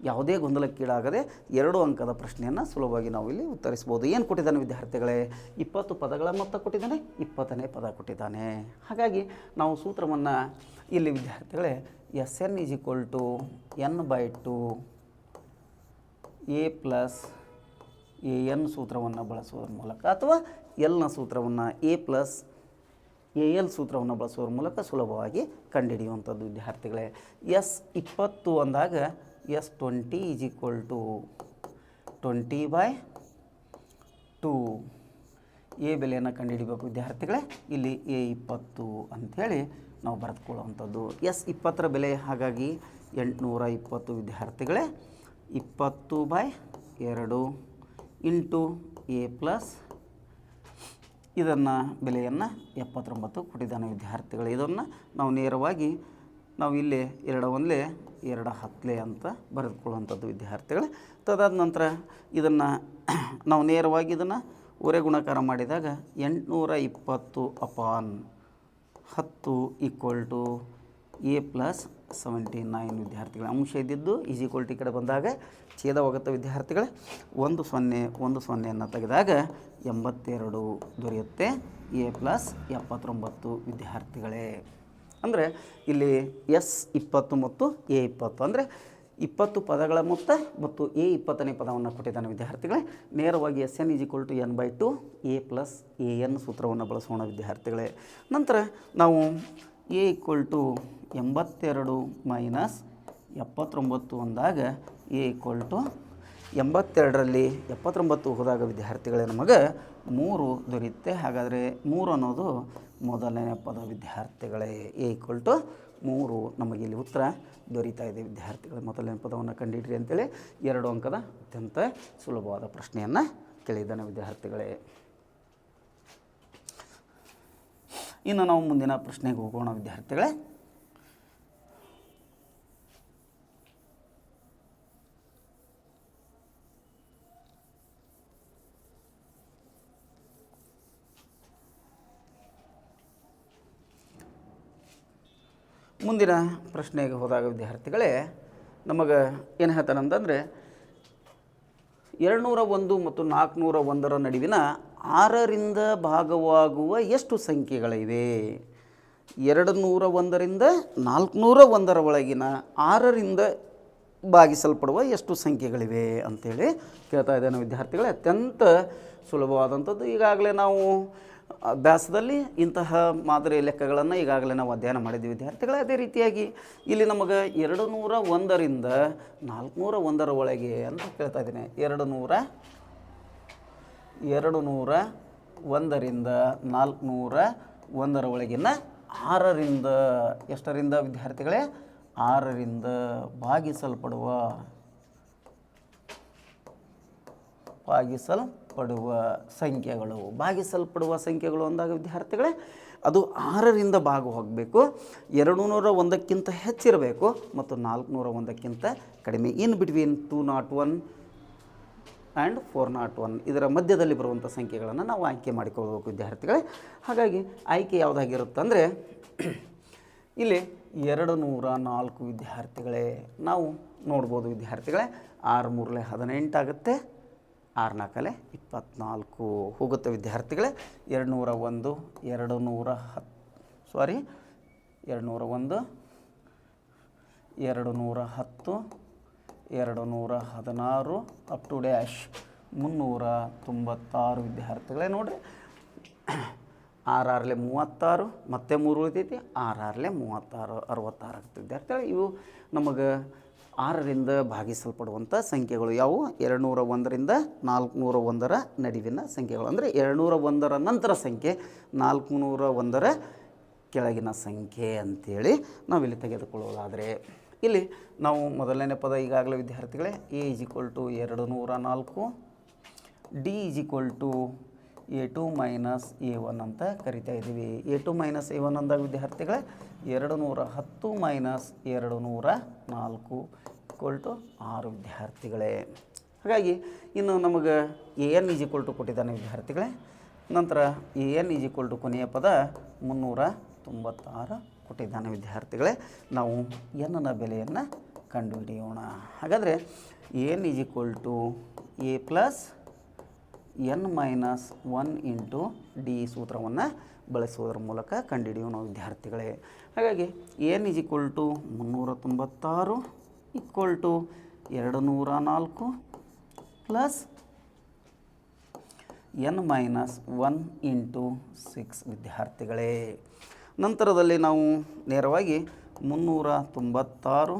ಯಾವುದೇ ಗೊಂದಲಕ್ಕೀಡಾಗದೆ 2 ಅಂಕದ ಪ್ರಶ್ನೆಯನ್ನು ಸುಲಭವಾಗಿ ನಾವು ಇಲ್ಲಿ ಉತ್ತರಿಸ್ಬೋದು. ಏನು ಕೊಟ್ಟಿದ್ದಾನೆ ವಿದ್ಯಾರ್ಥಿಗಳೇ? 20 ಪದಗಳ ಮೊತ್ತ ಕೊಟ್ಟಿದ್ದಾನೆ, 20ನೇ ಪದ ಕೊಟ್ಟಿದ್ದಾನೆ. ಹಾಗಾಗಿ ನಾವು ಸೂತ್ರವನ್ನು ಇಲ್ಲಿ ವಿದ್ಯಾರ್ಥಿಗಳೇ Sn = n/2 A + AN ಸೂತ್ರವನ್ನು ಬಳಸುವುದರ ಮೂಲಕ ಅಥವಾ ಎಲ್ನ ಸೂತ್ರವನ್ನು A + AL ಸೂತ್ರವನ್ನು ಬಳಸುವುದರ ಮೂಲಕ ಸುಲಭವಾಗಿ ಕಂಡುಹಿಡಿಯುವಂಥದ್ದು ವಿದ್ಯಾರ್ಥಿಗಳೇ. S20 ಅಂದಾಗ S20 = 20/2 A ಬೆಲೆಯನ್ನು ಕಂಡುಹಿಡಿಬೇಕು ವಿದ್ಯಾರ್ಥಿಗಳೇ. ಇಲ್ಲಿ A20 ಅಂಥೇಳಿ ನಾವು ಬರೆದುಕೊಳ್ಳುವಂಥದ್ದು. S20ರ ಬೆಲೆ ಹಾಗಾಗಿ 820 ವಿದ್ಯಾರ್ಥಿಗಳೇ. 20/2 ಇಂಟು A ಪ್ಲಸ್ ಇದನ್ನು ಬೆಲೆಯನ್ನು 79 ಕೊಟ್ಟಿದ್ದಾನೆ ವಿದ್ಯಾರ್ಥಿಗಳು. ಇದನ್ನು ನಾವು ನೇರವಾಗಿ ನಾವು ಇಲ್ಲಿ 2 1 2 10 ಅಂತ ಬರೆದುಕೊಳ್ಳುವಂಥದ್ದು ವಿದ್ಯಾರ್ಥಿಗಳು. ತದಾದ ನಂತರ ಇದನ್ನು ನಾವು ನೇರವಾಗಿ ಇದನ್ನು ಒರೆ ಗುಣಾಕಾರ ಮಾಡಿದಾಗ 820/2 10 = a + 79 ವಿದ್ಯಾರ್ಥಿಗಳ ಅಂಶ ಇದ್ದಿದ್ದು = ಈ ಕಡೆ ಬಂದಾಗ ಛೇದವಾಗುತ್ತೆ ವಿದ್ಯಾರ್ಥಿಗಳೇ. 1 0 1 0 ತೆಗೆದಾಗ 82 ದೊರೆಯುತ್ತೆ. a + 79 ವಿದ್ಯಾರ್ಥಿಗಳೇ. ಅಂದರೆ ಇಲ್ಲಿ S20 ಮತ್ತು A20 ಅಂದರೆ 20 ಪದಗಳ ಮೊತ್ತ ಮತ್ತು A20ನೇ ಪದವನ್ನು ಕೊಟ್ಟಿದ್ದಾನೆ ವಿದ್ಯಾರ್ಥಿಗಳೇ. ನೇರವಾಗಿ SN = n/2 a + an ಸೂತ್ರವನ್ನು ಬಳಸೋಣ ವಿದ್ಯಾರ್ಥಿಗಳೇ. ನಂತರ ನಾವು a = 82 - 79 ಅಂದಾಗ a = 82ರಲ್ಲಿ 79 ಹೋದಾಗ ವಿದ್ಯಾರ್ಥಿಗಳೇ ನಮಗೆ 3 ದೊರೆಯುತ್ತೆ. ಹಾಗಾದರೆ 3 ಅನ್ನೋದು ಮೊದಲನೇ ಪದ ವಿದ್ಯಾರ್ಥಿಗಳೇ. a = 3 ನಮಗೆ ಇಲ್ಲಿ ಉತ್ತರ ದೊರೀತಾ ಇದೆ ವಿದ್ಯಾರ್ಥಿಗಳೇ. ಮೊದಲನೇ ಪದವನ್ನು ಕಂಡುಹಿಡಿರಿ ಅಂತೇಳಿ 2 ಅಂಕದ ಅತ್ಯಂತ ಸುಲಭವಾದ ಪ್ರಶ್ನೆಯನ್ನು ಕೇಳಿದ್ದಾನೆ ವಿದ್ಯಾರ್ಥಿಗಳೇ. ಇನ್ನು ನಾವು ಮುಂದಿನ ಪ್ರಶ್ನೆಗೆ ಹೋಗೋಣ ವಿದ್ಯಾರ್ಥಿಗಳೇ. ಮುಂದಿನ ಪ್ರಶ್ನೆಗೆ ಹೋದಾಗ ವಿದ್ಯಾರ್ಥಿಗಳೇ ನಮಗೆ ಏನು ಹೇಳ್ತಾನೆ ಅಂತಂದರೆ 201 ಮತ್ತು 401 ನಡುವಿನ 6ರಿಂದ ಭಾಗವಾಗುವ ಎಷ್ಟು ಸಂಖ್ಯೆಗಳಿವೆ? 201ರಿಂದ 401 ಒಳಗಿನ 6ರಿಂದ ಭಾಗಿಸಲ್ಪಡುವ ಎಷ್ಟು ಸಂಖ್ಯೆಗಳಿವೆ ಅಂಥೇಳಿ ಕೇಳ್ತಾ ಇದ್ದಾನೆ ವಿದ್ಯಾರ್ಥಿಗಳೇ. ಅತ್ಯಂತ ಸುಲಭವಾದಂಥದ್ದು. ಈಗಾಗಲೇ ನಾವು ಅಭ್ಯಾಸದಲ್ಲಿ ಇಂತಹ ಮಾದರಿ ಲೆಕ್ಕಗಳನ್ನು ಈಗಾಗಲೇ ನಾವು ಅಧ್ಯಯನ ಮಾಡಿದ್ದೀವಿ ವಿದ್ಯಾರ್ಥಿಗಳೇ. ಅದೇ ರೀತಿಯಾಗಿ ಇಲ್ಲಿ ನಮಗೆ 201ರಿಂದ 401 ಒಳಗೆ ಅಂತ ಕೇಳ್ತಾ ಇದ್ದೀನಿ. 201ರಿಂದ 401 ಒಳಗಿನ 6ರಿಂದ ಎಷ್ಟರಿಂದ ವಿದ್ಯಾರ್ಥಿಗಳೇ? 6ರಿಂದ ಭಾಗಿಸಲ್ಪಡುವ ಸಂಖ್ಯೆಗಳು. ಭಾಗಿಸಲ್ಪಡುವ ಸಂಖ್ಯೆಗಳು ಅಂದಾಗ ವಿದ್ಯಾರ್ಥಿಗಳೇ ಅದು 6ರಿಂದ ಭಾಗ ಹೋಗಬೇಕು. 201ಕ್ಕಿಂತ ಹೆಚ್ಚಿರಬೇಕು ಮತ್ತು 401ಕ್ಕಿಂತ ಕಡಿಮೆ. ಇನ್ ಬಿಟ್ವೀನ್ 201 ಆ್ಯಂಡ್ 401 ಇದರ ಮಧ್ಯದಲ್ಲಿ ಬರುವಂಥ ಸಂಖ್ಯೆಗಳನ್ನು ನಾವು ಆಯ್ಕೆ ಮಾಡಿಕೊಳ್ಬೇಕು ವಿದ್ಯಾರ್ಥಿಗಳೇ. ಹಾಗಾಗಿ ಆಯ್ಕೆ ಯಾವುದಾಗಿರುತ್ತಂದರೆ ಇಲ್ಲಿ 204 ವಿದ್ಯಾರ್ಥಿಗಳೇ. ನಾವು ನೋಡ್ಬೋದು ವಿದ್ಯಾರ್ಥಿಗಳೇ 6 3 18 ಆಗುತ್ತೆ, 6 4 24 ಹೋಗುತ್ತೆ ವಿದ್ಯಾರ್ಥಿಗಳೇ. 201 201 210 216 ಅಪ್ ಟು ಡ್ಯಾಶ್ 396 ವಿದ್ಯಾರ್ಥಿಗಳೇ. ನೋಡಿರಿ 6 6 36 ಮತ್ತೆ 3 ಉಳಿತೈತಿ. 6 6 36 66 ಆಗುತ್ತೆ ವಿದ್ಯಾರ್ಥಿಗಳೇ. ಇವು ನಮಗೆ 6ರಿಂದ ಭಾಗಿಸಲ್ಪಡುವಂಥ ಸಂಖ್ಯೆಗಳು ಯಾವುವು? 201ರಿಂದ 401 ನಡುವಿನ ಸಂಖ್ಯೆಗಳು. ಅಂದರೆ 201 ನಂತರ ಸಂಖ್ಯೆ, 401 ಕೆಳಗಿನ ಸಂಖ್ಯೆ ಅಂಥೇಳಿ ನಾವಿಲ್ಲಿ ತೆಗೆದುಕೊಳ್ಳೋದಾದರೆ ಇಲ್ಲಿ ನಾವು ಮೊದಲನೇ ಪದ ಈಗಾಗಲೇ ವಿದ್ಯಾರ್ಥಿಗಳೇ a = 204, d = a2 - a1 ಅಂತ ಕರಿತಾ ಇದ್ದೀವಿ. a2 - a1 ಅಂದಾಗ ವಿದ್ಯಾರ್ಥಿಗಳೇ 210 - 204 = 6 ವಿದ್ಯಾರ್ಥಿಗಳೇ. ಹಾಗಾಗಿ ಇನ್ನು ನಮಗೆ an = ಕೊಟ್ಟಿದ್ದಾನೆ ವಿದ್ಯಾರ್ಥಿಗಳೇ. ನಂತರ an = ಕೊನೆಯ ಪದ 396 ಕೊಟ್ಟಿದ್ದಾನೆ ವಿದ್ಯಾರ್ಥಿಗಳೇ. ನಾವು ಎನ್ನ ಬೆಲೆಯನ್ನು ಕಂಡುಹಿಡಿಯೋಣ. ಹಾಗಾದರೆ an = a + n - 1 × d ಸೂತ್ರವನ್ನು ಬಳಸುವುದರ ಮೂಲಕ ಕಂಡುಹಿಡಿಯೋಣ ವಿದ್ಯಾರ್ಥಿಗಳೇ. ಹಾಗಾಗಿ an = 396 = 204 ಪ್ಲಸ್ n - 1 × 6 ವಿದ್ಯಾರ್ಥಿಗಳೇ. ನಂತರದಲ್ಲಿ ನಾವು ನೇರವಾಗಿ 396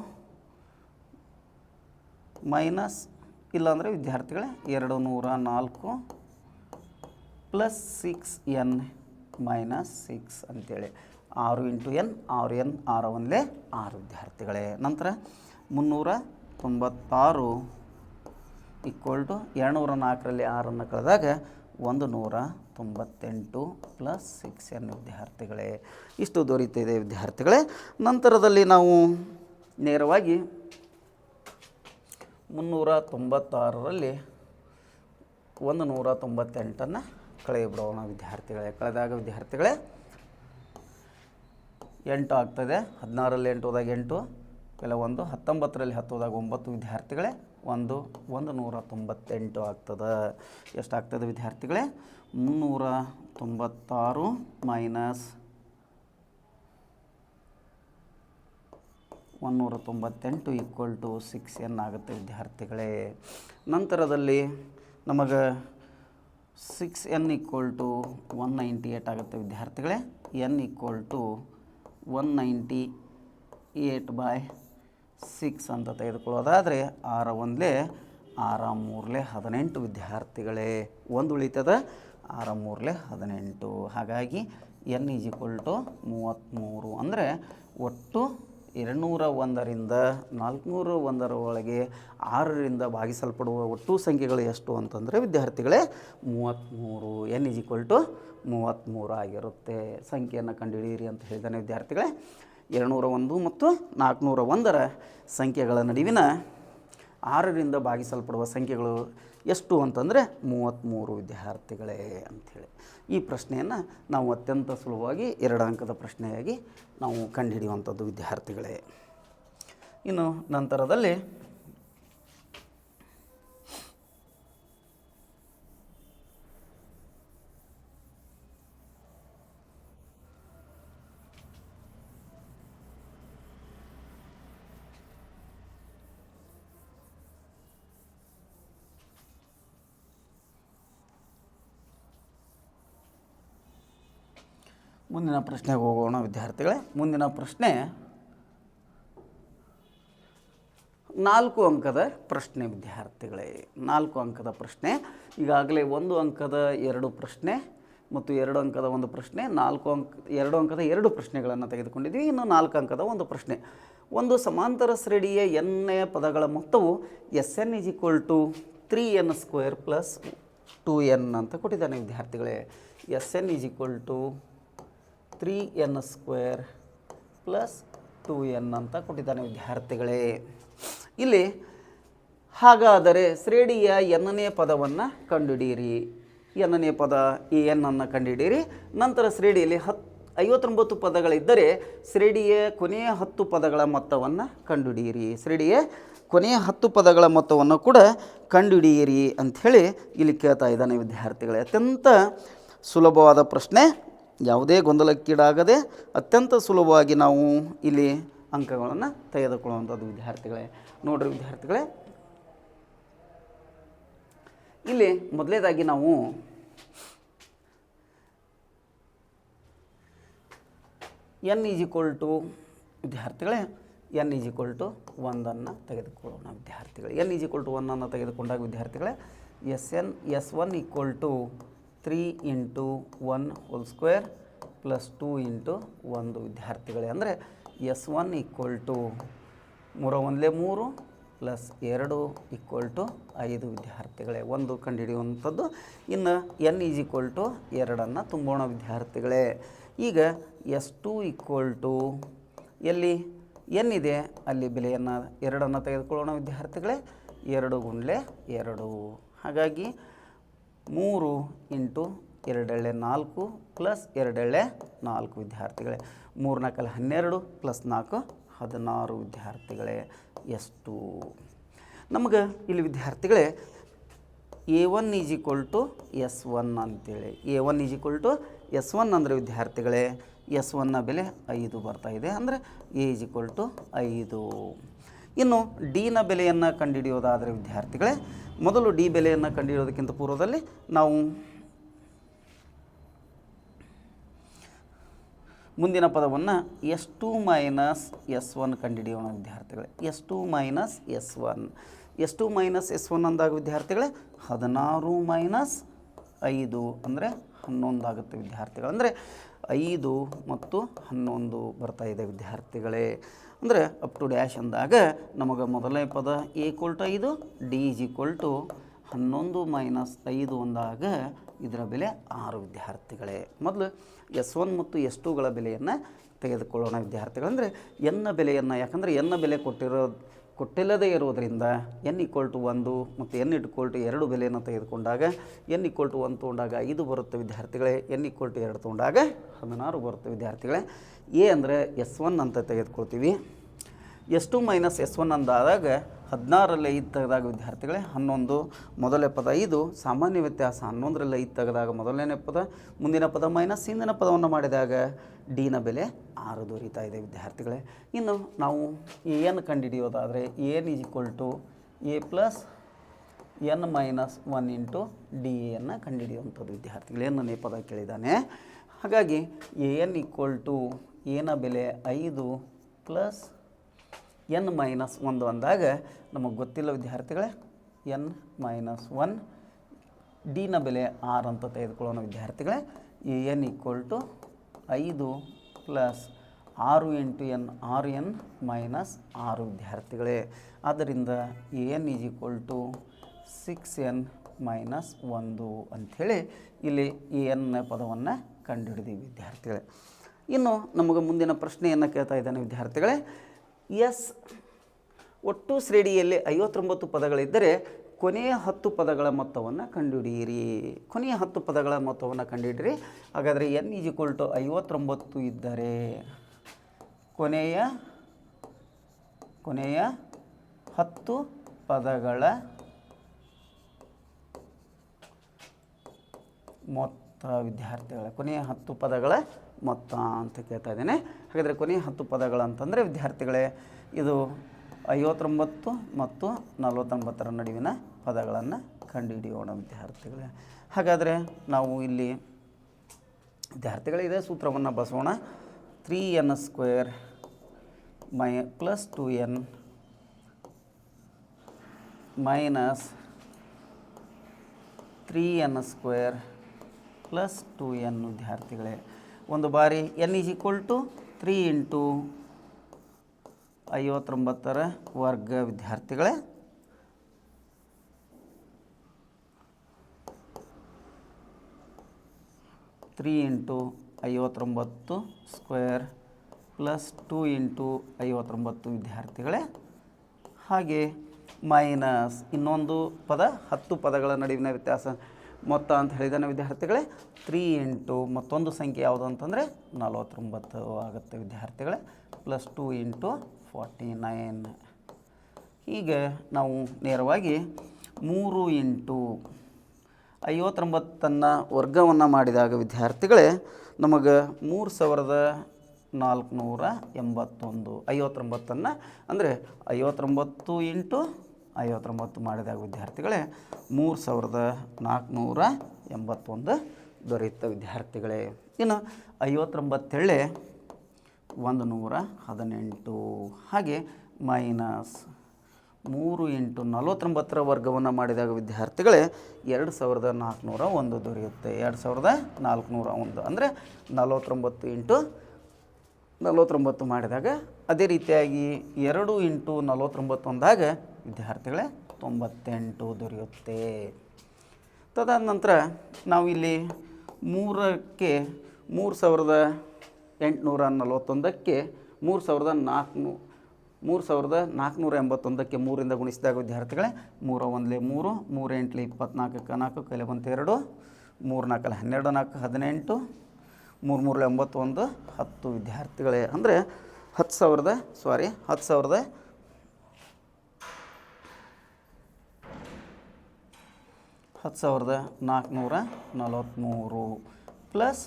ಮೈನಸ್ ಇಲ್ಲಾಂದರೆ ವಿದ್ಯಾರ್ಥಿಗಳೇ 204 ಪ್ಲಸ್ 6n - 6 ಅಂತೇಳಿ 6 × n 6n 6 1 6 ವಿದ್ಯಾರ್ಥಿಗಳೇ. ನಂತರ 396 = 204ರಲ್ಲಿ 6ಅನ್ನು ಕಳೆದಾಗ 198 ಪ್ಲಸ್ 6n ವಿದ್ಯಾರ್ಥಿಗಳೇ. ಇಷ್ಟು ದೊರೀತಿದೆ ವಿದ್ಯಾರ್ಥಿಗಳೇ. ನಂತರದಲ್ಲಿ ನಾವು ನೇರವಾಗಿ 396ರಲ್ಲಿ 198 ಕಳೆಯಬಿಡೋಣ ವಿದ್ಯಾರ್ಥಿಗಳೇ. ಕಳೆದಾಗ ವಿದ್ಯಾರ್ಥಿಗಳೇ 8 ಆಗ್ತದೆ. 16ರಲ್ಲಿ 8 ಹೋದಾಗ 8 ಕೆಲ 1, 19ರಲ್ಲಿ 10 ಹೋದಾಗ 9 ವಿದ್ಯಾರ್ಥಿಗಳೇ 198 ಆಗ್ತದೆ. ಎಷ್ಟಾಗ್ತದೆ ವಿದ್ಯಾರ್ಥಿಗಳೇ? 396 ಮೈನಸ್ 198 ಈಕ್ವಲ್ ಟು 6n ಆಗುತ್ತೆ ವಿದ್ಯಾರ್ಥಿಗಳೇ. ನಂತರದಲ್ಲಿ ನಮಗೆ 6n ಈಕ್ವಲ್ ಟು 198 ಆಗುತ್ತೆ ವಿದ್ಯಾರ್ಥಿಗಳೇ. n ಈಕ್ವಲ್ ಟು 198/6 ಅಂತ ತೆಗೆದುಕೊಳ್ಳೋದಾದರೆ 6 1 6 3 18 ವಿದ್ಯಾರ್ಥಿಗಳೇ. ಒಂದು ಉಳಿತದ 6 3 18. ಹಾಗಾಗಿ n ಈಸ್ ಈಕ್ವಲ್ ಟು 33. ಅಂದರೆ ಒಟ್ಟು 201ರಿಂದ 401 ಒಳಗೆ 6ರಿಂದ ಭಾಗಿಸಲ್ಪಡುವ ಒಟ್ಟು ಸಂಖ್ಯೆಗಳು ಎಷ್ಟು ಅಂತಂದರೆ ವಿದ್ಯಾರ್ಥಿಗಳೇ 33. n ಈಸ್ ಈಕ್ವಲ್ ಟು 33 ಆಗಿರುತ್ತೆ. ಸಂಖ್ಯೆಯನ್ನು ಕಂಡುಹಿಡಿಯಿರಿ ಅಂತ ಹೇಳಿದ್ದಾನೆ ವಿದ್ಯಾರ್ಥಿಗಳೇ. 201 ಮತ್ತು 401ರ ಸಂಖ್ಯೆಗಳ ನಡುವಿನ 6ರಿಂದ ಭಾಗಿಸಲ್ಪಡುವ ಸಂಖ್ಯೆಗಳು ಎಷ್ಟು ಅಂತಂದರೆ 33 ವಿದ್ಯಾರ್ಥಿಗಳೇ ಅಂಥೇಳಿ. ಈ ಪ್ರಶ್ನೆಯನ್ನು ನಾವು ಅತ್ಯಂತ ಸುಲಭವಾಗಿ 2 ಅಂಕದ ಪ್ರಶ್ನೆಯಾಗಿ ನಾವು ಕಂಡುಹಿಡಿಯುವಂಥದ್ದು ವಿದ್ಯಾರ್ಥಿಗಳೇ. ಇನ್ನು ನಂತರದಲ್ಲಿ ಮುಂದಿನ ಪ್ರಶ್ನೆಗೆ ಹೋಗೋಣ ವಿದ್ಯಾರ್ಥಿಗಳೇ. ಮುಂದಿನ ಪ್ರಶ್ನೆ 4 ಅಂಕದ ಪ್ರಶ್ನೆ ವಿದ್ಯಾರ್ಥಿಗಳೇ. 4 ಅಂಕದ ಪ್ರಶ್ನೆ. ಈಗಾಗಲೇ 1 ಅಂಕದ 2 ಪ್ರಶ್ನೆ ಮತ್ತು 2 ಅಂಕದ 1 ಪ್ರಶ್ನೆ, 2 ಅಂಕದ 2 ಪ್ರಶ್ನೆಗಳನ್ನು ತೆಗೆದುಕೊಂಡಿದ್ವಿ. ಇನ್ನು 4 ಅಂಕದ 1 ಪ್ರಶ್ನೆ. ಒಂದು ಸಮಾಂತರ ಶ್ರೇಣಿಯ ಎನ್ನೆಯ ಪದಗಳ ಮೊತ್ತವು Sn is equal to 3n² plus 2n ಅಂತ ಕೊಟ್ಟಿದ್ದಾನೆ ವಿದ್ಯಾರ್ಥಿಗಳೇ. Sn is equal to 3n² plus 2n ಅಂತ ಕೊಟ್ಟಿದ್ದಾನೆ ವಿದ್ಯಾರ್ಥಿಗಳೇ. ಇಲ್ಲಿ ಹಾಗಾದರೆ ಶ್ರೇಣಿಯ ಎನ್ನನೇ ಪದವನ್ನು ಕಂಡುಹಿಡಿಯಿರಿ. ಎನ್ನನೇ ಪದ ಈ ಎನ್ನನ್ನು ಕಂಡುಹಿಡಿಯಿರಿ. ನಂತರ ಶ್ರೇಣಿಯಲ್ಲಿ 59 ಪದಗಳಿದ್ದರೆ ಶ್ರೇಣಿಯ ಕೊನೆಯ 10 ಪದಗಳ ಮೊತ್ತವನ್ನು ಕಂಡುಹಿಡಿಯಿರಿ. ಶ್ರೇಣಿಯ ಕೊನೆಯ 10 ಪದಗಳ ಮೊತ್ತವನ್ನು ಕೂಡ ಕಂಡುಹಿಡಿಯಿರಿ ಅಂಥೇಳಿ ಇಲ್ಲಿ ಕೇಳ್ತಾ ಇದ್ದಾನೆ ವಿದ್ಯಾರ್ಥಿಗಳೇ. ಅತ್ಯಂತ ಸುಲಭವಾದ ಪ್ರಶ್ನೆ, ಯಾವುದೇ ಗೊಂದಲಕ್ಕೀಡಾಗದೆ ಅತ್ಯಂತ ಸುಲಭವಾಗಿ ನಾವು ಇಲ್ಲಿ ಅಂಕಗಳನ್ನು ತೆಗೆದುಕೊಳ್ಳುವಂಥದ್ದು ವಿದ್ಯಾರ್ಥಿಗಳೇ. ನೋಡ್ರಿ ವಿದ್ಯಾರ್ಥಿಗಳೇ, ಇಲ್ಲಿ ಮೊದಲನೇದಾಗಿ ನಾವು n ಈಸ್ ಈಕ್ವಲ್ ಟು ವಿದ್ಯಾರ್ಥಿಗಳೇ n ಈಸ್ ಈಕ್ವಲ್ ಟು 1 ತೆಗೆದುಕೊಳ್ಳೋಣ ವಿದ್ಯಾರ್ಥಿಗಳೇ. n ಈಸ್ ಈಕ್ವಲ್ ಟು 1 ತೆಗೆದುಕೊಂಡಾಗ ವಿದ್ಯಾರ್ಥಿಗಳೇ S1 ಈಕ್ವಲ್ ಟು 3 × 1² ಪ್ಲಸ್ 2 × 1 ವಿದ್ಯಾರ್ಥಿಗಳೇ. ಅಂದರೆ S1 equal to 3 1 3 plus 2 equal to 5 ವಿದ್ಯಾರ್ಥಿಗಳೇ. 1 ಕಂಡುಹಿಡಿಯುವಂಥದ್ದು. ಇನ್ನು n ಈಸ್ ಈಕ್ವಲ್ ಟು 2 ತುಂಬೋಣ ವಿದ್ಯಾರ್ಥಿಗಳೇ. ಈಗ S2 ಈಕ್ವಲ್ ಟು ಎಲ್ಲಿ n ಇದೆ ಅಲ್ಲಿ ಬೆಲೆಯನ್ನು 2 ತೆಗೆದುಕೊಳ್ಳೋಣ ವಿದ್ಯಾರ್ಥಿಗಳೇ. 2 × 2. ಹಾಗಾಗಿ 3 × 2 4 ಪ್ಲಸ್ 2 4 ವಿದ್ಯಾರ್ಥಿಗಳೇ. 3 4 12 ಪ್ಲಸ್ 4 16 ವಿದ್ಯಾರ್ಥಿಗಳೇ. ಎಷ್ಟು ನಮಗೆ ಇಲ್ಲಿ ವಿದ್ಯಾರ್ಥಿಗಳೇ A1 is equal to S1 ಅಂತೇಳಿ. A1 is equal to S1 ಅಂದರೆ ವಿದ್ಯಾರ್ಥಿಗಳೇ S1ನ ಬೆಲೆ 5 ಬರ್ತಾಯಿದೆ. ಅಂದರೆ A ಈಸ್ ಈಕ್ವಲ್ ಟು 5. ಇನ್ನು ಡಿನ ಬೆಲೆಯನ್ನು ಕಂಡುಹಿಡಿಯೋದಾದರೆ ವಿದ್ಯಾರ್ಥಿಗಳೇ, ಮೊದಲು ಡಿ ಬೆಲೆಯನ್ನು ಕಂಡುಹಿಡಿಯೋದಕ್ಕಿಂತ ಪೂರ್ವದಲ್ಲಿ ನಾವು ಮುಂದಿನ ಪದವನ್ನು S2 ಮೈನಸ್ S1 ಕಂಡುಹಿಡಿಯೋಣ ವಿದ್ಯಾರ್ಥಿಗಳೇ. S2 minus S1. S2 minus S1 ಅಂದಾಗ ವಿದ್ಯಾರ್ಥಿಗಳೇ 16 ಮೈನಸ್ 5 ಅಂದರೆ 11 ಆಗುತ್ತೆ ವಿದ್ಯಾರ್ಥಿಗಳು. ಅಂದರೆ 5 ಮತ್ತು 11 ಬರ್ತಾಯಿದೆ ವಿದ್ಯಾರ್ಥಿಗಳೇ. ಅಂದರೆ ಅಪ್ ಟು ಡ್ಯಾಶ್ ಅಂದಾಗ ನಮಗೆ ಮೊದಲನೇ ಪದ A equal to 5, D is equal to 11 minus 5 ಅಂದಾಗ ಇದರ ಬೆಲೆ 6 ವಿದ್ಯಾರ್ಥಿಗಳೇ. ಮೊದಲು S1 ಮತ್ತು S2ಗಳ ಬೆಲೆಯನ್ನು ತೆಗೆದುಕೊಳ್ಳೋಣ ವಿದ್ಯಾರ್ಥಿಗಳು. ಅಂದರೆ ಎನ್ನ ಬೆಲೆಯನ್ನು, ಯಾಕಂದರೆ ಎನ್ನ ಬೆಲೆ ಕೊಟ್ಟಿರೋ ಕೊಟ್ಟಿಲ್ಲದೇ ಇರೋದರಿಂದ n = 1 ಮತ್ತು n = 2 ಬೆಲೆಯನ್ನು ತೆಗೆದುಕೊಂಡಾಗ n = 1 ತೊಗೊಂಡಾಗ 5 ಬರುತ್ತೆ ವಿದ್ಯಾರ್ಥಿಗಳೇ, n = 2 ತೊಗೊಂಡಾಗ 16 ಬರುತ್ತೆ ವಿದ್ಯಾರ್ಥಿಗಳೇ. ಎ ಅಂದರೆ S1 ಅಂತ ತೆಗೆದುಕೊಳ್ತೀವಿ. S2 - S1 ಅಂದಾದಾಗ 16ರಲ್ಲಿ 5 ತೆಗೆದಾಗ ವಿದ್ಯಾರ್ಥಿಗಳೇ 11, ಮೊದಲನೇ ಪದ 5, ಸಾಮಾನ್ಯ ವ್ಯತ್ಯಾಸ 11ರಲ್ಲಿ 5 ತೆಗೆದಾಗ ಮೊದಲನೇ ಪದ, ಮುಂದಿನ ಪದ ಮೈನಸ್ ಹಿಂದಿನ ಪದವನ್ನು ಮಾಡಿದಾಗ ಡಿನ ಬೆಲೆ 6 ದೊರೀತಾ ಇದೆ ವಿದ್ಯಾರ್ಥಿಗಳೇ. ಇನ್ನು ನಾವು ಏನು ಕಂಡುಹಿಡಿಯೋದಾದರೆ n = a + n - 1 × ಡಿ ಎನ್ನು ಕಂಡುಹಿಡಿಯುವಂಥದ್ದು ವಿದ್ಯಾರ್ಥಿಗಳು. ಏನನ್ನೇ ಪದ ಕೇಳಿದ್ದಾನೆ. ಹಾಗಾಗಿ n = ಎನ ಬೆಲೆ 5 + n - 1 ಅಂದಾಗ ನಮಗೆ ಗೊತ್ತಿಲ್ಲ ವಿದ್ಯಾರ್ಥಿಗಳೇ, n - 1, ಡಿನ ಬೆಲೆ 6 ಅಂತ ತೆಗೆದುಕೊಳ್ಳೋಣ ವಿದ್ಯಾರ್ಥಿಗಳೇ. n = 5 + 6 × n, 6n - 6 ವಿದ್ಯಾರ್ಥಿಗಳೇ. ಆದ್ದರಿಂದ n = 6n - 1 ಅಂಥೇಳಿ ಇಲ್ಲಿ n ಪದವನ್ನು ಕಂಡುಹಿಡಿದೀವಿ ವಿದ್ಯಾರ್ಥಿಗಳೇ. ಇನ್ನು ನಮಗೆ ಮುಂದಿನ ಪ್ರಶ್ನೆಯನ್ನು ಕೇಳ್ತಾ ಇದ್ದಾನೆ ವಿದ್ಯಾರ್ಥಿಗಳೇ. ಒಟ್ಟು ಶ್ರೇಣಿಯಲ್ಲಿ 59 ಪದಗಳಿದ್ದರೆ ಕೊನೆಯ 10 ಪದಗಳ ಮೊತ್ತವನ್ನು ಕಂಡುಹಿಡಿಯಿರಿ. ಕೊನೆಯ 10 ಪದಗಳ ಮೊತ್ತವನ್ನು ಕಂಡುಹಿಡಿಯಿರಿ. ಹಾಗಾದರೆ n = 59 ಇದ್ದರೆ ಕೊನೆಯ 10 ಪದಗಳ ಮೊತ್ತ ವಿದ್ಯಾರ್ಥಿಗಳ ಕೊನೆಯ 10 ಪದಗಳ ಮೊತ್ತ ಅಂತ ಕೇಳ್ತಾ ಇದ್ದೇನೆ. ಹಾಗಾದರೆ ಕೊನೆಯ 10 ಪದಗಳಂತಂದರೆ ವಿದ್ಯಾರ್ಥಿಗಳೇ, ಇದು 59 ಮತ್ತು 49ರ ನಡುವಿನ ಪದಗಳನ್ನು ಕಂಡುಹಿಡಿಯೋಣ ವಿದ್ಯಾರ್ಥಿಗಳೇ. ಹಾಗಾದರೆ ನಾವು ಇಲ್ಲಿ ವಿದ್ಯಾರ್ಥಿಗಳೇ ಇದೇ ಸೂತ್ರವನ್ನು ಬಳಸೋಣ. 3n² + 2n minus 3n² + 2n ವಿದ್ಯಾರ್ಥಿಗಳೇ. ಒಂದು ಬಾರಿ n = 3 × 59ರ ವರ್ಗ ವಿದ್ಯಾರ್ಥಿಗಳೇ. ತ್ರೀ ಇಂಟು 59² + 2 × 59 ವಿದ್ಯಾರ್ಥಿಗಳೇ. ಹಾಗೆ ಮೈನಸ್ ಇನ್ನೊಂದು ಪದ 10 ಪದಗಳ ನಡುವಿನ ವ್ಯತ್ಯಾಸ ಮೊತ್ತ ಅಂತ ಹೇಳಿದ್ದಾನೆ ವಿದ್ಯಾರ್ಥಿಗಳೇ. 3 × ಮತ್ತೊಂದು ಸಂಖ್ಯೆ ಯಾವುದು ಅಂತಂದರೆ 49 ಆಗುತ್ತೆ ವಿದ್ಯಾರ್ಥಿಗಳೇ, + 2 × 49. ಹೀಗೆ ನಾವು ನೇರವಾಗಿ 3 × 59ನ್ನು ವರ್ಗವನ್ನು ಮಾಡಿದಾಗ ವಿದ್ಯಾರ್ಥಿಗಳೇ ನಮಗೆ 3481. 59ನ್ನು ಅಂದರೆ 59 × 59 ಮಾಡಿದಾಗ ವಿದ್ಯಾರ್ಥಿಗಳೇ 3481 ದೊರೆಯುತ್ತೆ ವಿದ್ಯಾರ್ಥಿಗಳೇ. ಇನ್ನು 59 118. ಹಾಗೆ ಮೈನಸ್ 3 × 49ರ ವರ್ಗವನ್ನು ಮಾಡಿದಾಗ ವಿದ್ಯಾರ್ಥಿಗಳೇ 2401 ದೊರೆಯುತ್ತೆ. 2401 ಅಂದರೆ 49 × 49 ಮಾಡಿದಾಗ, ಅದೇ ರೀತಿಯಾಗಿ 2 × 49 ಅಂದಾಗ ವಿದ್ಯಾರ್ಥಿಗಳೇ 98 ದೊರೆಯುತ್ತೆ. ತದಾದ ನಂತರ ನಾವು ಇಲ್ಲಿ 3ಕ್ಕೆ 3841ಕ್ಕೆ 3481ಕ್ಕೆ 3ರಿಂದ ಗುಣಿಸಿದಾಗ ವಿದ್ಯಾರ್ಥಿಗಳೇ 3 × 1 = 3, 3 × 8 = 24, 4 ಕೈಲಿ ಬಂತು 2, 3 × 4 = 12, 4 = 18, 3 × 3 = 9, 10 ವಿದ್ಯಾರ್ಥಿಗಳೇ. ಅಂದರೆ 10,443 ಪ್ಲಸ್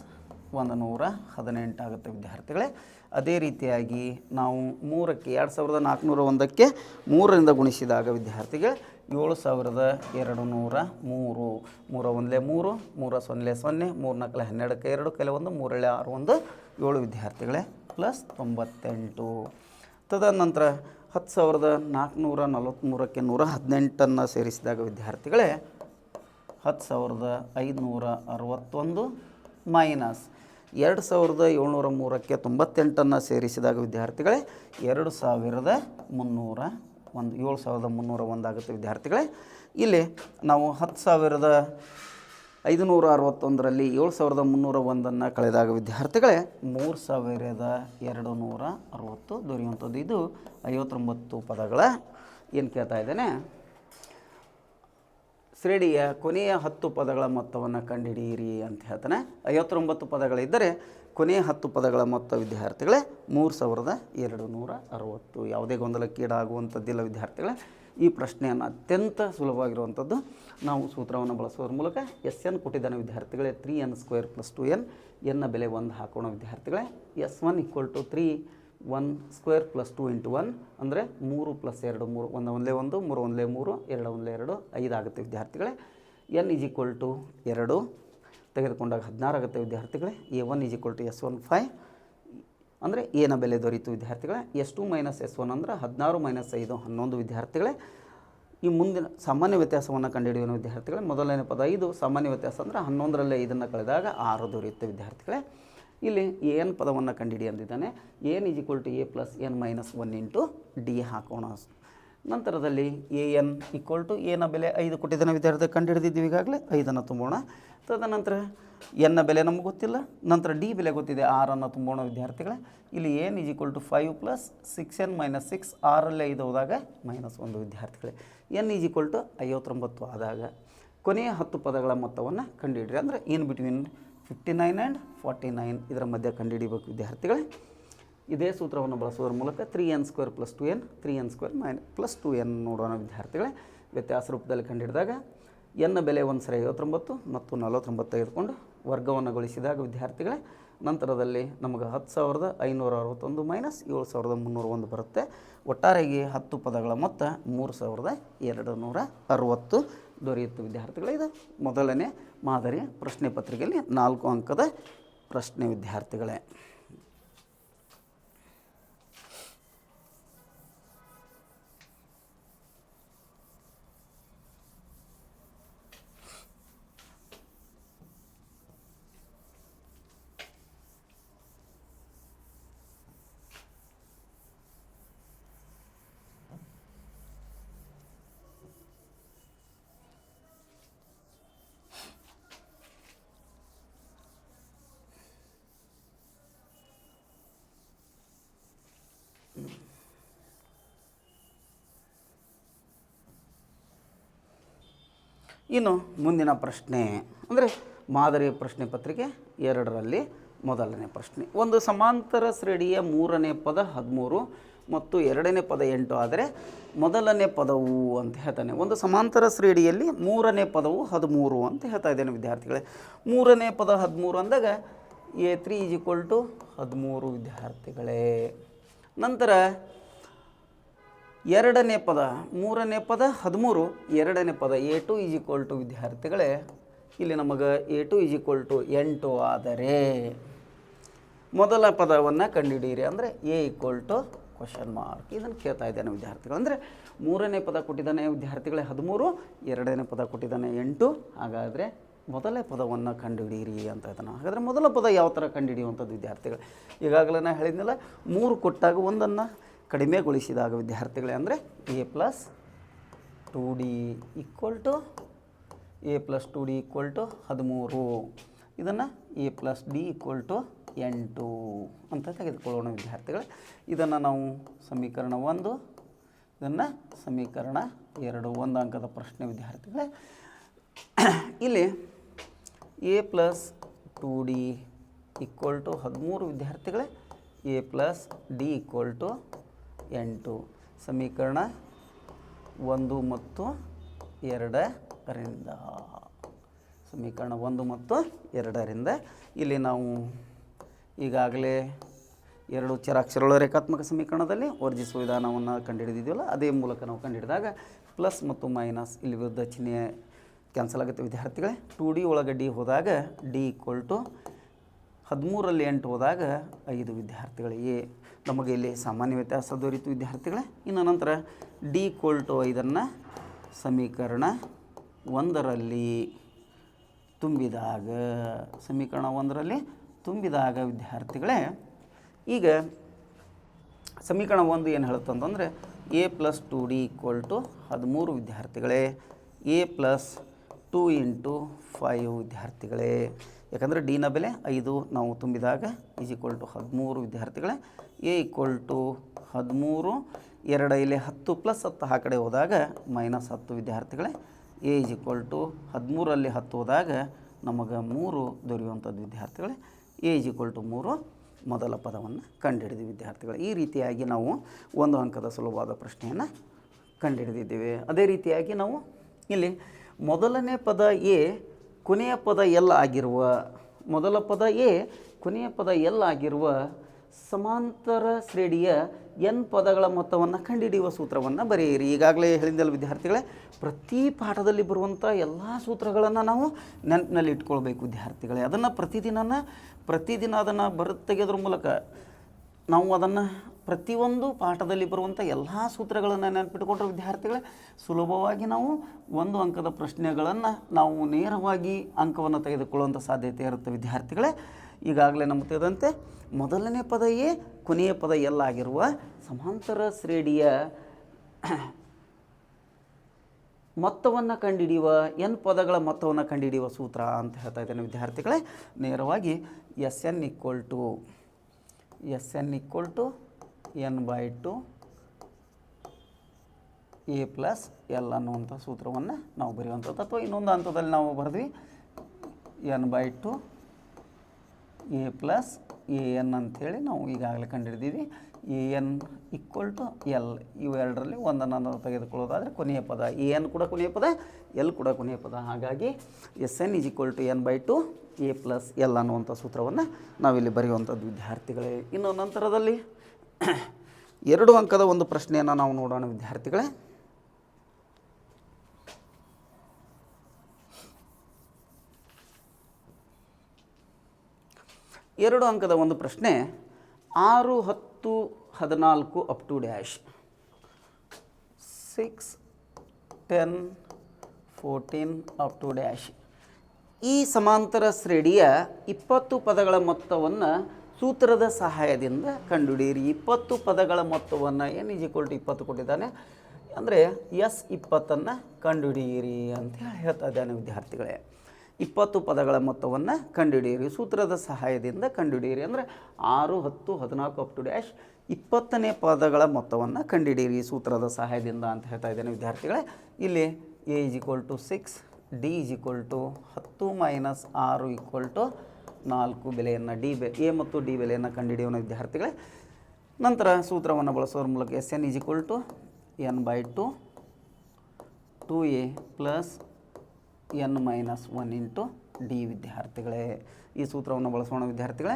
118 ಆಗುತ್ತೆ ವಿದ್ಯಾರ್ಥಿಗಳೇ. ಅದೇ ರೀತಿಯಾಗಿ ನಾವು 3ಕ್ಕೆ 2401ಕ್ಕೆ 3ರಿಂದ ಗುಣಿಸಿದಾಗ ವಿದ್ಯಾರ್ಥಿಗಳೇ 7203. 3 × 1 = 3, 3 × 0 = 0, 3 × 4 = 12, 2 ಕೈಲಿ 1, 3 × 6 = 7 ವಿದ್ಯಾರ್ಥಿಗಳೇ, ಪ್ಲಸ್ 98. ತದಾದ ನಂತರ 10,443ಕ್ಕೆ 118ನ್ನು ಸೇರಿಸಿದಾಗ ವಿದ್ಯಾರ್ಥಿಗಳೇ 10,561 ಮೈನಸ್ 2,703ಕ್ಕೆ 98ನ್ನು ಸೇರಿಸಿದಾಗ ವಿದ್ಯಾರ್ಥಿಗಳೇ 2,301, 7,301 ಆಗುತ್ತೆ ವಿದ್ಯಾರ್ಥಿಗಳೇ. ಇಲ್ಲಿ ನಾವು 10,561 561ರಲ್ಲಿ 7301 ಕಳೆದಾಗ ವಿದ್ಯಾರ್ಥಿಗಳೇ 3260 ದೊರೆಯುವಂಥದ್ದು. ಇದು 59 ಪದಗಳ ಏನು ಕೇಳ್ತಾ ಇದ್ದೇನೆ, ಶ್ರೇಣಿಯ ಕೊನೆಯ 10 ಪದಗಳ ಮೊತ್ತವನ್ನು ಕಂಡುಹಿಡಿಯಿರಿ ಅಂತ ಹೇಳ್ತಾನೆ. 59 ಪದಗಳಿದ್ದರೆ ಕೊನೆಯ 10 ಪದಗಳ ಮೊತ್ತ ವಿದ್ಯಾರ್ಥಿಗಳೇ 3260. ಯಾವುದೇ ಗೊಂದಲಕ್ಕೀಡಾಗುವಂಥದ್ದಿಲ್ಲ ವಿದ್ಯಾರ್ಥಿಗಳೇ. ಈ ಪ್ರಶ್ನೆಯನ್ನು ಅತ್ಯಂತ ಸುಲಭವಾಗಿರುವಂಥದ್ದು. ನಾವು ಸೂತ್ರವನ್ನು ಬಳಸುವುದರ ಮೂಲಕ SN ಕೊಟ್ಟಿದ್ದಾನೆ ವಿದ್ಯಾರ್ಥಿಗಳೇ 3n² + 2n. ಎನ್ನ ಬೆಲೆ 1 ಹಾಕೋಣ ವಿದ್ಯಾರ್ಥಿಗಳೇ. S1 = 3 1² + 2 × 1 ಅಂದರೆ 3 + 2 3 1 1 1 3 1 3 2 1 2 5 ಆಗುತ್ತೆ ವಿದ್ಯಾರ್ಥಿಗಳೇ. n = 2 ತೆಗೆದುಕೊಂಡಾಗ 16 ಆಗುತ್ತೆ ವಿದ್ಯಾರ್ಥಿಗಳೇ. A1 = S1 5 ಅಂದರೆ ಏನ ಬೆಲೆ ದೊರೀತು ವಿದ್ಯಾರ್ಥಿಗಳೇ. S2 - S1 ಅಂದರೆ 16 - 5 11 ವಿದ್ಯಾರ್ಥಿಗಳೇ. ಈ ಮುಂದಿನ ಸಾಮಾನ್ಯ ವ್ಯತ್ಯಾಸವನ್ನು ಕಂಡುಹಿಡಿಯೋಣ ವಿದ್ಯಾರ್ಥಿಗಳೇ. ಮೊದಲನೇ ಪದ 5, ಸಾಮಾನ್ಯ ವ್ಯತ್ಯಾಸ ಅಂದರೆ 11ರಲ್ಲಿ 5 ಕಳೆದಾಗ 6 ದೊರೆಯುತ್ತೆ ವಿದ್ಯಾರ್ಥಿಗಳೇ. ಇಲ್ಲಿ an ಪದವನ್ನು ಕಂಡುಹಿಡಿ ಅಂದಿದ್ದಾನೆ. an = a + n - 1 × d ಹಾಕೋಣ. ನಂತರದಲ್ಲಿ an = a ನ ಬೆಲೆ 5 ಕೊಟ್ಟಿದ್ದಾನೆ ವಿದ್ಯಾರ್ಥಿ, ಕಂಡುಹಿಡಿದಿದ್ದೀವಿ ಈಗಾಗಲೇ. 5ಅನ್ನು ತುಂಬೋಣ. ತದನಂತರ ಎನ್ನ ಬೆಲೆ ನಮಗೆ ಗೊತ್ತಿಲ್ಲ. ನಂತರ ಡಿ ಬೆಲೆ ಗೊತ್ತಿದೆ, 6ಅನ್ನು ತುಂಬೋಣ ವಿದ್ಯಾರ್ಥಿಗಳೇ. ಇಲ್ಲಿ an = 5 + 6n - 6 6ರಲ್ಲಿ 5 ಹೋದಾಗ -1 ವಿದ್ಯಾರ್ಥಿಗಳೇ. n = 59 ಆದಾಗ ಕೊನೆಯ 10 ಪದಗಳ ಮೊತ್ತವನ್ನು ಕಂಡುಹಿಡಿರಿ. ಅಂದರೆ ಇನ್ ಬಿಟ್ವೀನ್ 59 ಆ್ಯಂಡ್ 49 ಇದರ ಮಧ್ಯೆ ಕಂಡುಹಿಡಿಬೇಕು ವಿದ್ಯಾರ್ಥಿಗಳೇ. ಇದೇ ಸೂತ್ರವನ್ನು ಬಳಸುವುದರ ಮೂಲಕ 3n² + 2n 3n² + 2n ನೋಡೋಣ ವಿದ್ಯಾರ್ಥಿಗಳೇ. ವ್ಯತ್ಯಾಸ ರೂಪದಲ್ಲಿ ಕಂಡುಹಿಡಿದಾಗ ಎನ್ನ ಬೆಲೆ 1 ಸರಿ 59 ಮತ್ತು 49 ತೆಗೆದುಕೊಂಡು ವರ್ಗವನ್ನು ಗೊಳಿಸಿದಾಗ ವಿದ್ಯಾರ್ಥಿಗಳೇ ನಂತರದಲ್ಲಿ ನಮಗೆ 10,561 - 7,301 ಬರುತ್ತೆ. ಒಟ್ಟಾರೆಯಾಗಿ 10 ಪದಗಳ ಮೊತ್ತ 3,260 ದೊರೆಯುತ್ತೆ ವಿದ್ಯಾರ್ಥಿಗಳೇ. ಇದು ಮೊದಲನೇ ಮಾದರಿಯ ಪ್ರಶ್ನೆ ಪತ್ರಿಕೆಯಲ್ಲಿ 4 ಅಂಕದ ಪ್ರಶ್ನೆ ವಿದ್ಯಾರ್ಥಿಗಳೇ. ಇನ್ನು ಮುಂದಿನ ಪ್ರಶ್ನೆ ಅಂದರೆ ಮಾದರಿ ಪ್ರಶ್ನೆ ಪತ್ರಿಕೆ 2ರಲ್ಲಿ ಮೊದಲನೇ ಪ್ರಶ್ನೆ. ಒಂದು ಸಮಾಂತರ ಶ್ರೇಣಿಯ 3ನೇ ಪದ 13 ಮತ್ತು 2ನೇ ಪದ 8 ಆದರೆ ಮೊದಲನೇ ಪದವು ಅಂತ ಹೇಳ್ತಾನೆ. ಒಂದು ಸಮಾಂತರ ಶ್ರೇಣಿಯಲ್ಲಿ 3ನೇ ಪದವು 13 ಅಂತ ಹೇಳ್ತಾ ಇದ್ದೇನೆ ವಿದ್ಯಾರ್ಥಿಗಳೇ. 3ನೇ ಪದ 13 ಅಂದಾಗ A3 = 13 ವಿದ್ಯಾರ್ಥಿಗಳೇ. ನಂತರ 2ನೇ ಪದ 3ನೇ ಪದ 13 2ನೇ ಪದ A2 = ವಿದ್ಯಾರ್ಥಿಗಳೇ ಇಲ್ಲಿ ನಮಗೆ A2 = 8 ಆದರೆ ಮೊದಲ ಪದವನ್ನು ಕಂಡುಹಿಡಿಯಿರಿ. ಅಂದರೆ A = ? ಇದನ್ನು ಕೇಳ್ತಾ ಇದ್ದಾನೆ ವಿದ್ಯಾರ್ಥಿಗಳು. ಅಂದರೆ 3ನೇ ಪದ ಕೊಟ್ಟಿದ್ದಾನೆ ವಿದ್ಯಾರ್ಥಿಗಳೇ 13, 2ನೇ ಪದ ಕೊಟ್ಟಿದ್ದಾನೆ 8. ಹಾಗಾದರೆ ಮೊದಲ ಪದವನ್ನು ಕಂಡುಹಿಡಿಯಿರಿ ಅಂತ ಹೇಳ್ತಾನೆ. ಹಾಗಾದರೆ ಮೊದಲ ಪದ ಯಾವ ಥರ ಕಂಡುಹಿಡಿಯುವಂಥದ್ದು ವಿದ್ಯಾರ್ಥಿಗಳು? ಈಗಾಗಲೇ ನಾನು ಹೇಳಿದ್ನಲ್ಲ, 3 ಕೊಟ್ಟಾಗ ಒಂದನ್ನು ಕಡಿಮೆಗೊಳಿಸಿದಾಗ ವಿದ್ಯಾರ್ಥಿಗಳೇ ಅಂದರೆ A + 2D = A + 2D = 13. ಇದನ್ನು A + D = 8 ಅಂತ ತೆಗೆದುಕೊಳ್ಳೋಣ ವಿದ್ಯಾರ್ಥಿಗಳೇ. ಇದನ್ನು ನಾವು ಸಮೀಕರಣ 1, ಇದನ್ನು ಸಮೀಕರಣ 2, 1 ಅಂಕದ ಪ್ರಶ್ನೆ ವಿದ್ಯಾರ್ಥಿಗಳೇ. ಇಲ್ಲಿ A + 2D = 13 ವಿದ್ಯಾರ್ಥಿಗಳೇ. A + D = 8 ಸಮೀಕರಣ 1 ಮತ್ತು 2ರಿಂದ. ಸಮೀಕರಣ 1 ಮತ್ತು 2ರಿಂದ ಇಲ್ಲಿ ನಾವು ಈಗಾಗಲೇ 2 ಚರಾಕ್ಷರಗಳ ರೇಖಾತ್ಮಕ ಸಮೀಕರಣದಲ್ಲಿ ವರ್ಜಿಸುವ ವಿಧಾನವನ್ನು ಕಂಡುಹಿಡಿದಿದ್ದೀವಲ್ಲ, ಅದೇ ಮೂಲಕ ನಾವು ಕಂಡುಹಿಡಿದಾಗ ಪ್ಲಸ್ ಮತ್ತು ಮೈನಸ್ ಇಲ್ಲಿ ವಿರುದ್ಧ ಚಿಹ್ನೆ ಕ್ಯಾನ್ಸಲ್ ಆಗುತ್ತೆ ವಿದ್ಯಾರ್ಥಿಗಳೇ. 2D ಒಳಗೆ D ಹೋದಾಗ D = 13ರಲ್ಲಿ 8 ಹೋದಾಗ 5 ವಿದ್ಯಾರ್ಥಿಗಳಿಗೆ ನಮಗೆ ಇಲ್ಲಿ ಸಾಮಾನ್ಯ ವ್ಯತ್ಯಾಸ ದೊರೀತು ವಿದ್ಯಾರ್ಥಿಗಳೇ. ಇನ್ನು ನಂತರ D = 5ಅನ್ನು ಸಮೀಕರಣ 1ರಲ್ಲಿ ತುಂಬಿದಾಗ, ಸಮೀಕರಣ 1ರಲ್ಲಿ ತುಂಬಿದಾಗ ವಿದ್ಯಾರ್ಥಿಗಳೇ ಈಗ ಸಮೀಕರಣ 1 ಏನು ಹೇಳುತ್ತಂತಂದರೆ A + 2D = 13 ವಿದ್ಯಾರ್ಥಿಗಳೇ. A + 2 ಇಂಟು 5 ವಿದ್ಯಾರ್ಥಿಗಳೇ. ಯಾಕಂದರೆ ಡಿನ ಬೆಲೆ 5 ನಾವು ತುಂಬಿದಾಗ = 13 ವಿದ್ಯಾರ್ಥಿಗಳೇ. ಎ = 13, 2 ಇಲ್ಲಿ 10 + 10 ಆ ಕಡೆ ಹೋದಾಗ -10 ವಿದ್ಯಾರ್ಥಿಗಳೇ. ಎ = 13ರಲ್ಲಿ 10 ಹೋದಾಗ ನಮಗೆ 3 ದೊರೆಯುವಂಥದ್ದು ವಿದ್ಯಾರ್ಥಿಗಳೇ. ಎ = 3 ಮೊದಲ ಪದವನ್ನು ಕಂಡುಹಿಡಿದ ವಿದ್ಯಾರ್ಥಿಗಳು. ಈ ರೀತಿಯಾಗಿ ನಾವು 1 ಅಂಕದ ಸುಲಭವಾದ ಪ್ರಶ್ನೆಯನ್ನು ಕಂಡುಹಿಡಿದಿದ್ದೇವೆ. ಅದೇ ರೀತಿಯಾಗಿ ನಾವು ಇಲ್ಲಿ ಮೊದಲನೇ ಪದ ಎ ಕೊನೆಯ ಪದ ಎಲ್ ಆಗಿರುವ, ಮೊದಲ ಪದ ಎ ಕೊನೆಯ ಪದ ಎಲ್ ಆಗಿರುವ ಸಮಾಂತರ ಶ್ರೇಣಿಯ ಎನ್ ಪದಗಳ ಮೊತ್ತವನ್ನು ಕಂಡುಹಿಡಿಯುವ ಸೂತ್ರವನ್ನು ಬರೆಯಿರಿ. ಈಗಾಗಲೇ ಹೇಳಿದ್ದಲ್ಲ ವಿದ್ಯಾರ್ಥಿಗಳೇ, ಪ್ರತಿ ಪಾಠದಲ್ಲಿ ಬರುವಂಥ ಎಲ್ಲ ಸೂತ್ರಗಳನ್ನು ನಾವು ನೆನಪಿನಲ್ಲಿ ಇಟ್ಕೊಳ್ಬೇಕು ವಿದ್ಯಾರ್ಥಿಗಳೇ. ಅದನ್ನು ಪ್ರತಿದಿನ ಅದನ್ನು ತೆಗೆಯೋದ್ರ ಮೂಲಕ ನಾವು ಅದನ್ನು ಪ್ರತಿಯೊಂದು ಪಾಠದಲ್ಲಿ ಬರುವಂಥ ಎಲ್ಲ ಸೂತ್ರಗಳನ್ನು ನೆನಪಿಟ್ಕೊಂಡ್ರೆ ವಿದ್ಯಾರ್ಥಿಗಳೇ ಸುಲಭವಾಗಿ ನಾವು 1 ಅಂಕದ ಪ್ರಶ್ನೆಗಳನ್ನು ನಾವು ನೇರವಾಗಿ ಅಂಕವನ್ನು ತೆಗೆದುಕೊಳ್ಳುವಂಥ ಸಾಧ್ಯತೆ ಇರುತ್ತೆ ವಿದ್ಯಾರ್ಥಿಗಳೇ. ಈಗಾಗಲೇ ನಮಗೆ ತಿಳಿದಂತೆ ಮೊದಲನೇ ಪದ ಎ ಕೊನೆಯ ಪದ ಎಲ್ ಆಗಿರುವ ಸಮಾಂತರ ಶ್ರೇಣಿಯ ಮೊತ್ತವನ್ನು ಕಂಡುಹಿಡಿಯುವ ಎನ್ ಪದಗಳ ಮೊತ್ತವನ್ನು ಕಂಡುಹಿಡಿಯುವ ಸೂತ್ರ ಅಂತ ಹೇಳ್ತಾ ಇದ್ದೇನೆ ವಿದ್ಯಾರ್ಥಿಗಳೇ. ನೇರವಾಗಿ SN = n/2 a + l ಅನ್ನುವಂಥ ಸೂತ್ರವನ್ನು ನಾವು ಬರೆಯುವಂಥದ್ದು. ಅಥವಾ ಇನ್ನೊಂದು ಹಂತದಲ್ಲಿ ನಾವು ಬರೆದ್ವಿ n/2 a + an ಅಂಥೇಳಿ ನಾವು ಈಗಾಗಲೇ ಕಂಡುಹಿಡಿದೀವಿ. an = l. ಇವೆರಡರಲ್ಲಿ ಒಂದನ್ನು ನಾವು ತೆಗೆದುಕೊಳ್ಳೋದಾದರೆ ಕೊನೆಯ ಪದ an ಕೂಡ ಕೊನೆಯ ಪದ, l ಕೂಡ ಕೊನೆಯ ಪದ. ಹಾಗಾಗಿ SN = n/2 a + l ಅನ್ನುವಂಥ ಸೂತ್ರವನ್ನು ನಾವಿಲ್ಲಿ ಬರೆಯುವಂಥದ್ದು ವಿದ್ಯಾರ್ಥಿಗಳೇ. ಇನ್ನು ನಂತರದಲ್ಲಿ 2 ಅಂಕದ ಒಂದು ಪ್ರಶ್ನೆಯನ್ನು ನಾವು ನೋಡೋಣ ವಿದ್ಯಾರ್ಥಿಗಳೇ. ಎರಡು ಅಂಕದ ಒಂದು ಪ್ರಶ್ನೆ 6, 10, 14 up to dash 6, 10, 14 up to dash ಈ ಸಮಾಂತರ ಶ್ರೇಣಿಯ 20 ಪದಗಳ ಮೊತ್ತವನ್ನು ಸೂತ್ರದ ಸಹಾಯದಿಂದ ಕಂಡುಹಿಡಿಯಿರಿ. 20 ಪದಗಳ ಮೊತ್ತವನ್ನು n = 20 ಕೊಟ್ಟಿದ್ದಾನೆ, ಅಂದರೆ S20 ಕಂಡುಹಿಡಿಯಿರಿ ಅಂತ ಹೇಳ್ತಾ ಇದ್ದಾನೆ ವಿದ್ಯಾರ್ಥಿಗಳೇ. 20 ಪದಗಳ ಮೊತ್ತವನ್ನು ಕಂಡುಹಿಡಿಯಿರಿ, ಸೂತ್ರದ ಸಹಾಯದಿಂದ ಕಂಡುಹಿಡಿಯಿರಿ. ಅಂದರೆ 6, 10, 14 ಅಪ್ ಟು ಡ್ಯಾಶ್ 20ನೇ ಪದಗಳ ಮೊತ್ತವನ್ನು ಕಂಡುಹಿಡಿಯಿರಿ ಸೂತ್ರದ ಸಹಾಯದಿಂದ ಅಂತ ಹೇಳ್ತಾ ಇದ್ದೇನೆ ವಿದ್ಯಾರ್ಥಿಗಳೇ. ಇಲ್ಲಿ A = 6, D = 10 - 6 = 4 ಬೆಲೆಯನ್ನು A ಮತ್ತು D ಬೆಲೆಯನ್ನು ಕಂಡುಹಿಡಿಯೋಣ ವಿದ್ಯಾರ್ಥಿಗಳೇ. ನಂತರ ಸೂತ್ರವನ್ನು ಬಳಸೋದ್ರ ಮೂಲಕ SN = n/2 2a + n - 1 × D ವಿದ್ಯಾರ್ಥಿಗಳೇ. ಈ ಸೂತ್ರವನ್ನು ಬಳಸೋಣ ವಿದ್ಯಾರ್ಥಿಗಳೇ.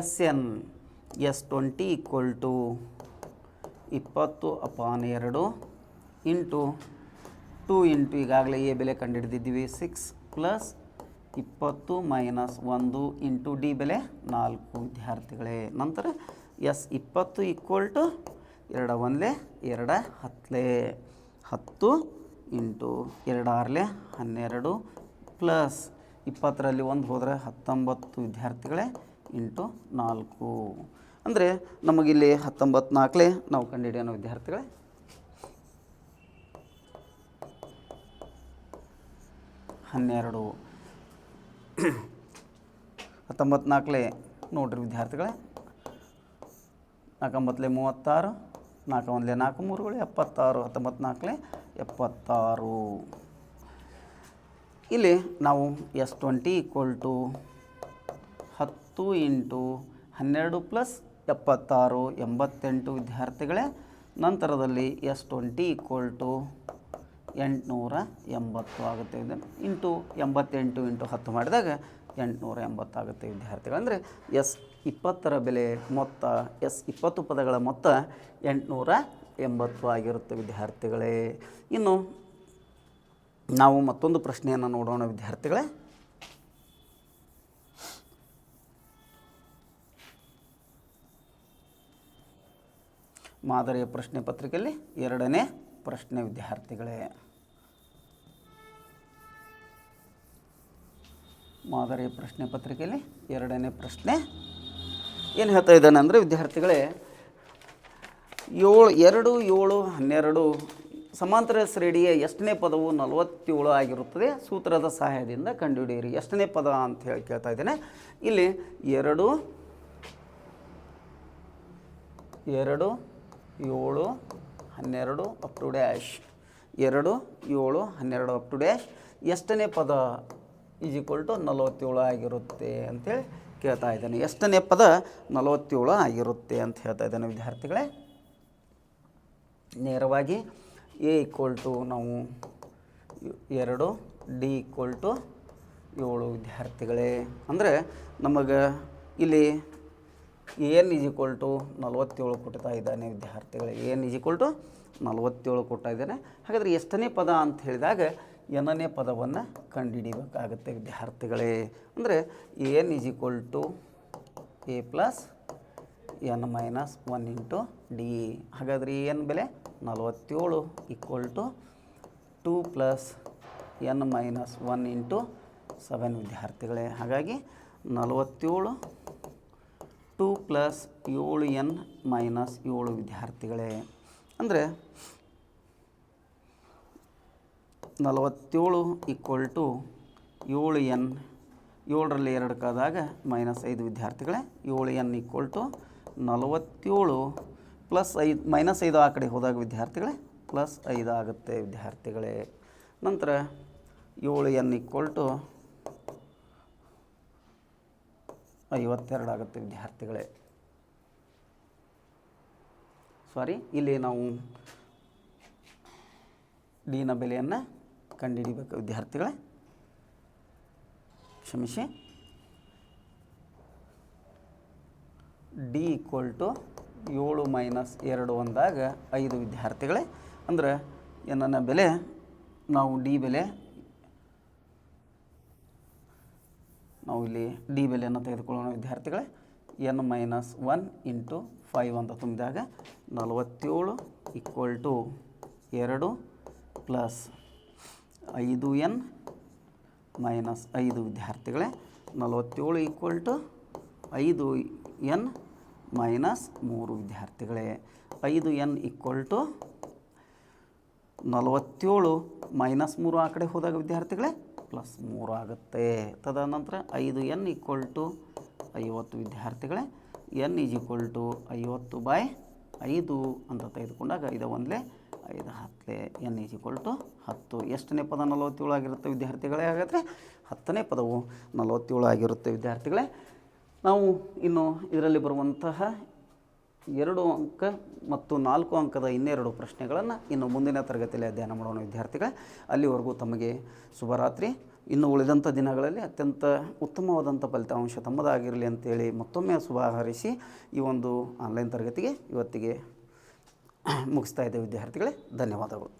SN S20 = 20/2 ಇಂಟು 2 ಇಂಟು ಈಗಾಗಲೇ ಎ ಬೆಲೆ ಕಂಡುಹಿಡಿದಿದ್ದೀವಿ 6 + 20 - 1 ಇಂಟು ಡಿ ಬೆಲೆ 4 ವಿದ್ಯಾರ್ಥಿಗಳೇ. ನಂತರ S20 = 2 1 2 10 10 ಇಂಟು 2 6 12 ಪ್ಲಸ್ 20ರಲ್ಲಿ 1 ಹೋದರೆ 19 ವಿದ್ಯಾರ್ಥಿಗಳೇ ಇಂಟು 4. ಅಂದರೆ ನಮಗಿಲ್ಲಿ 19 4 ನಾವು ಕಂಡುಹಿಡಿಯೋಣ ವಿದ್ಯಾರ್ಥಿಗಳೇ. 12 19 4 ನೋಡಿರಿ ವಿದ್ಯಾರ್ಥಿಗಳೇ. 4 9 36 4 1 4 3 76 19 4 76. ಇಲ್ಲಿ ನಾವು S20 = 10 ಇಂಟು 12 ಪ್ಲಸ್ 76 88 ವಿದ್ಯಾರ್ಥಿಗಳೇ. ನಂತರದಲ್ಲಿ S20 = 880 ಆಗುತ್ತೆ ಇಂಟು 88 ಇಂಟು 10 ಮಾಡಿದಾಗ 880 ಆಗುತ್ತೆ ವಿದ್ಯಾರ್ಥಿಗಳು. ಅಂದರೆ S20ರ ಬೆಲೆ ಮೊತ್ತ S20 ಪದಗಳ ಮೊತ್ತ 880 ಆಗಿರುತ್ತೆ ವಿದ್ಯಾರ್ಥಿಗಳೇ. ಇನ್ನು ನಾವು ಮತ್ತೊಂದು ಪ್ರಶ್ನೆಯನ್ನು ನೋಡೋಣ ವಿದ್ಯಾರ್ಥಿಗಳೇ. ಮಾದರಿಯ ಪ್ರಶ್ನೆ ಪತ್ರಿಕೆಯಲ್ಲಿ 2ನೇ ಪ್ರಶ್ನೆ ವಿದ್ಯಾರ್ಥಿಗಳೇ. ಮಾದರಿಯ ಪ್ರಶ್ನೆ ಪತ್ರಿಕೆಯಲ್ಲಿ 2ನೇ ಪ್ರಶ್ನೆ ಏನು ಹೇಳ್ತಾ ಇದ್ದಾನೆ ಅಂದರೆ ವಿದ್ಯಾರ್ಥಿಗಳೇ 7 2 7 12 ಸಮಾಂತರ ಶ್ರೇಣಿಯ ಎಷ್ಟನೇ ಪದವು 47 ಆಗಿರುತ್ತದೆ? ಸೂತ್ರದ ಸಹಾಯದಿಂದ ಕಂಡುಹಿಡಿಯಿರಿ. ಎಷ್ಟನೇ ಪದ ಅಂತ ಹೇಳಿ ಕೇಳ್ತಾ ಇದ್ದೇನೆ. ಇಲ್ಲಿ 2 7 12 up to dash 2 7 12 up to dash ಎಷ್ಟನೇ ಪದ ಈಸ್ ಈಕ್ವಲ್ ಟು 47 ಆಗಿರುತ್ತೆ ಅಂಥೇಳಿ ಕೇಳ್ತಾ ಇದ್ದೇನೆ. ಎಷ್ಟನೇ ಪದ 47 ಆಗಿರುತ್ತೆ ಅಂತ ಹೇಳ್ತಾ ಇದ್ದೇನೆ ವಿದ್ಯಾರ್ಥಿಗಳೇ. ನೇರವಾಗಿ ಎ ಈಕ್ವಲ್ ಟು ನಾವು 2 ಡಿ ಈಕ್ವಲ್ ಟು 7 ವಿದ್ಯಾರ್ಥಿಗಳೇ. ಅಂದರೆ ನಮಗೆ ಇಲ್ಲಿ ಎನ್ ಈಸ್ ಈಕ್ವಲ್ ಟು 47 ಕೊಡ್ತಾ ಇದ್ದಾನೆ ವಿದ್ಯಾರ್ಥಿಗಳೇ. ಎನ್ ಈಸ್ ಈಕ್ವಲ್ ಟು 47 ಕೊಡ್ತಾ ಇದ್ದಾನೆ. ಹಾಗಾದರೆ ಎಷ್ಟನೇ ಪದ ಅಂತ ಹೇಳಿದಾಗ ಎನ್ನನೇ ಪದವನ್ನು ಕಂಡುಹಿಡಿಯಬೇಕಾಗುತ್ತೆ ವಿದ್ಯಾರ್ಥಿಗಳೇ. ಅಂದರೆ n is equal to a plus n minus 1 into d. ಹಾಗಾದರೆ ಎನ್ ಬೆಲೆ 47 equal to 2 plus n minus 1 into 7 ವಿದ್ಯಾರ್ಥಿಗಳೇ. ಹಾಗಾಗಿ 47 2 ಪ್ಲಸ್ 7n ಮೈನಸ್ 7 ವಿದ್ಯಾರ್ಥಿಗಳೇ. ಅಂದರೆ 47 ಈಕ್ವಲ್ ಟು 7n 7ರಲ್ಲಿ 2 ಕಾದಾಗ -5 ವಿದ್ಯಾರ್ಥಿಗಳೇ. 7n ಈಕ್ವಲ್ ಟು 47 ಪ್ಲಸ್ 5 -5 ಆ ಕಡೆ ಹೋದಾಗ ವಿದ್ಯಾರ್ಥಿಗಳೇ +5 ಆಗುತ್ತೆ ವಿದ್ಯಾರ್ಥಿಗಳೇ. ನಂತರ 7n ಈಕ್ವಲ್ ಟು 52 ಆಗುತ್ತೆ ವಿದ್ಯಾರ್ಥಿಗಳೇ. ಸಾರಿ, ಇಲ್ಲಿ ನಾವು ಡಿನ ಬೆಲೆಯನ್ನು ಕಂಡುಹಿಡಿಬೇಕು ವಿದ್ಯಾರ್ಥಿಗಳೇ. ಕ್ಷಮಿಸಿ. ಡಿ ಈಕ್ವಲ್ ಟು 7 ಮೈನಸ್ 2 ಅಂದಾಗ 5 ವಿದ್ಯಾರ್ಥಿಗಳೇ. ಅಂದರೆ ಎನ್ನ ಬೆಲೆ ನಾವು ಡಿ ಬೆಲೆ ನಾವು ಇಲ್ಲಿ ಡಿ ಬೆಲೆಯನ್ನು ತೆಗೆದುಕೊಳ್ಳೋಣ ವಿದ್ಯಾರ್ಥಿಗಳೇ. ಎನ್ ಮೈನಸ್ 1 ಇಂಟು 5 ಅಂತ ತುಂಬಿದಾಗ 47 equal to 2 plus 5n minus 5 ವಿದ್ಯಾರ್ಥಿಗಳೇ. 47 ಈಕ್ವಲ್ ಟು 5n ಮೈನಸ್ 3 ವಿದ್ಯಾರ್ಥಿಗಳೇ. 5n ಈಕ್ವಲ್ ಟು 47 ಮೈನಸ್ 3 ಆ ಕಡೆ ಹೋದಾಗ ವಿದ್ಯಾರ್ಥಿಗಳೇ +3 ಆಗುತ್ತೆ. ತದನಂತರ 5n ಈಕ್ವಲ್ ಟು 50 ವಿದ್ಯಾರ್ಥಿಗಳೇ. n ಈಸ್ ಈಕ್ವಲ್ ಟು 50/5 ಅಂತ ತೆಗೆದುಕೊಂಡಾಗ 5 1 5 10 n ಈಸ್ ಈಕ್ವಲ್ ಟು 10. ಎಷ್ಟನೇ ಪದ 47 ಆಗಿರುತ್ತೆ ವಿದ್ಯಾರ್ಥಿಗಳೇ? ಹಾಗಾದರೆ 10ನೇ ಪದವು 47 ಆಗಿರುತ್ತೆ ವಿದ್ಯಾರ್ಥಿಗಳೇ. ನಾವು ಇನ್ನು ಇದರಲ್ಲಿ ಬರುವಂತಹ 2 ಅಂಕ ಮತ್ತು 4 ಅಂಕದ ಇನ್ನೆರಡು ಪ್ರಶ್ನೆಗಳನ್ನು ಇನ್ನು ಮುಂದಿನ ತರಗತಿಯಲ್ಲಿ ಅಧ್ಯಯನ ಮಾಡೋಣ ವಿದ್ಯಾರ್ಥಿಗಳೇ. ಅಲ್ಲಿವರೆಗೂ ತಮಗೆ ಶುಭರಾತ್ರಿ. ಇನ್ನು ಉಳಿದಂಥ ದಿನಗಳಲ್ಲಿ ಅತ್ಯಂತ ಉತ್ತಮವಾದಂಥ ಫಲಿತಾಂಶ ತಮ್ಮದಾಗಿರಲಿ ಅಂತೇಳಿ ಮತ್ತೊಮ್ಮೆ ಶುಭ ಹಾರೈಸಿ ಈ ಒಂದು ಆನ್ಲೈನ್ ತರಗತಿಗೆ ಇವತ್ತಿಗೆ ಮುಗಿಸ್ತಾ ಇದ್ದೇವೆ ವಿದ್ಯಾರ್ಥಿಗಳೇ. ಧನ್ಯವಾದಗಳು.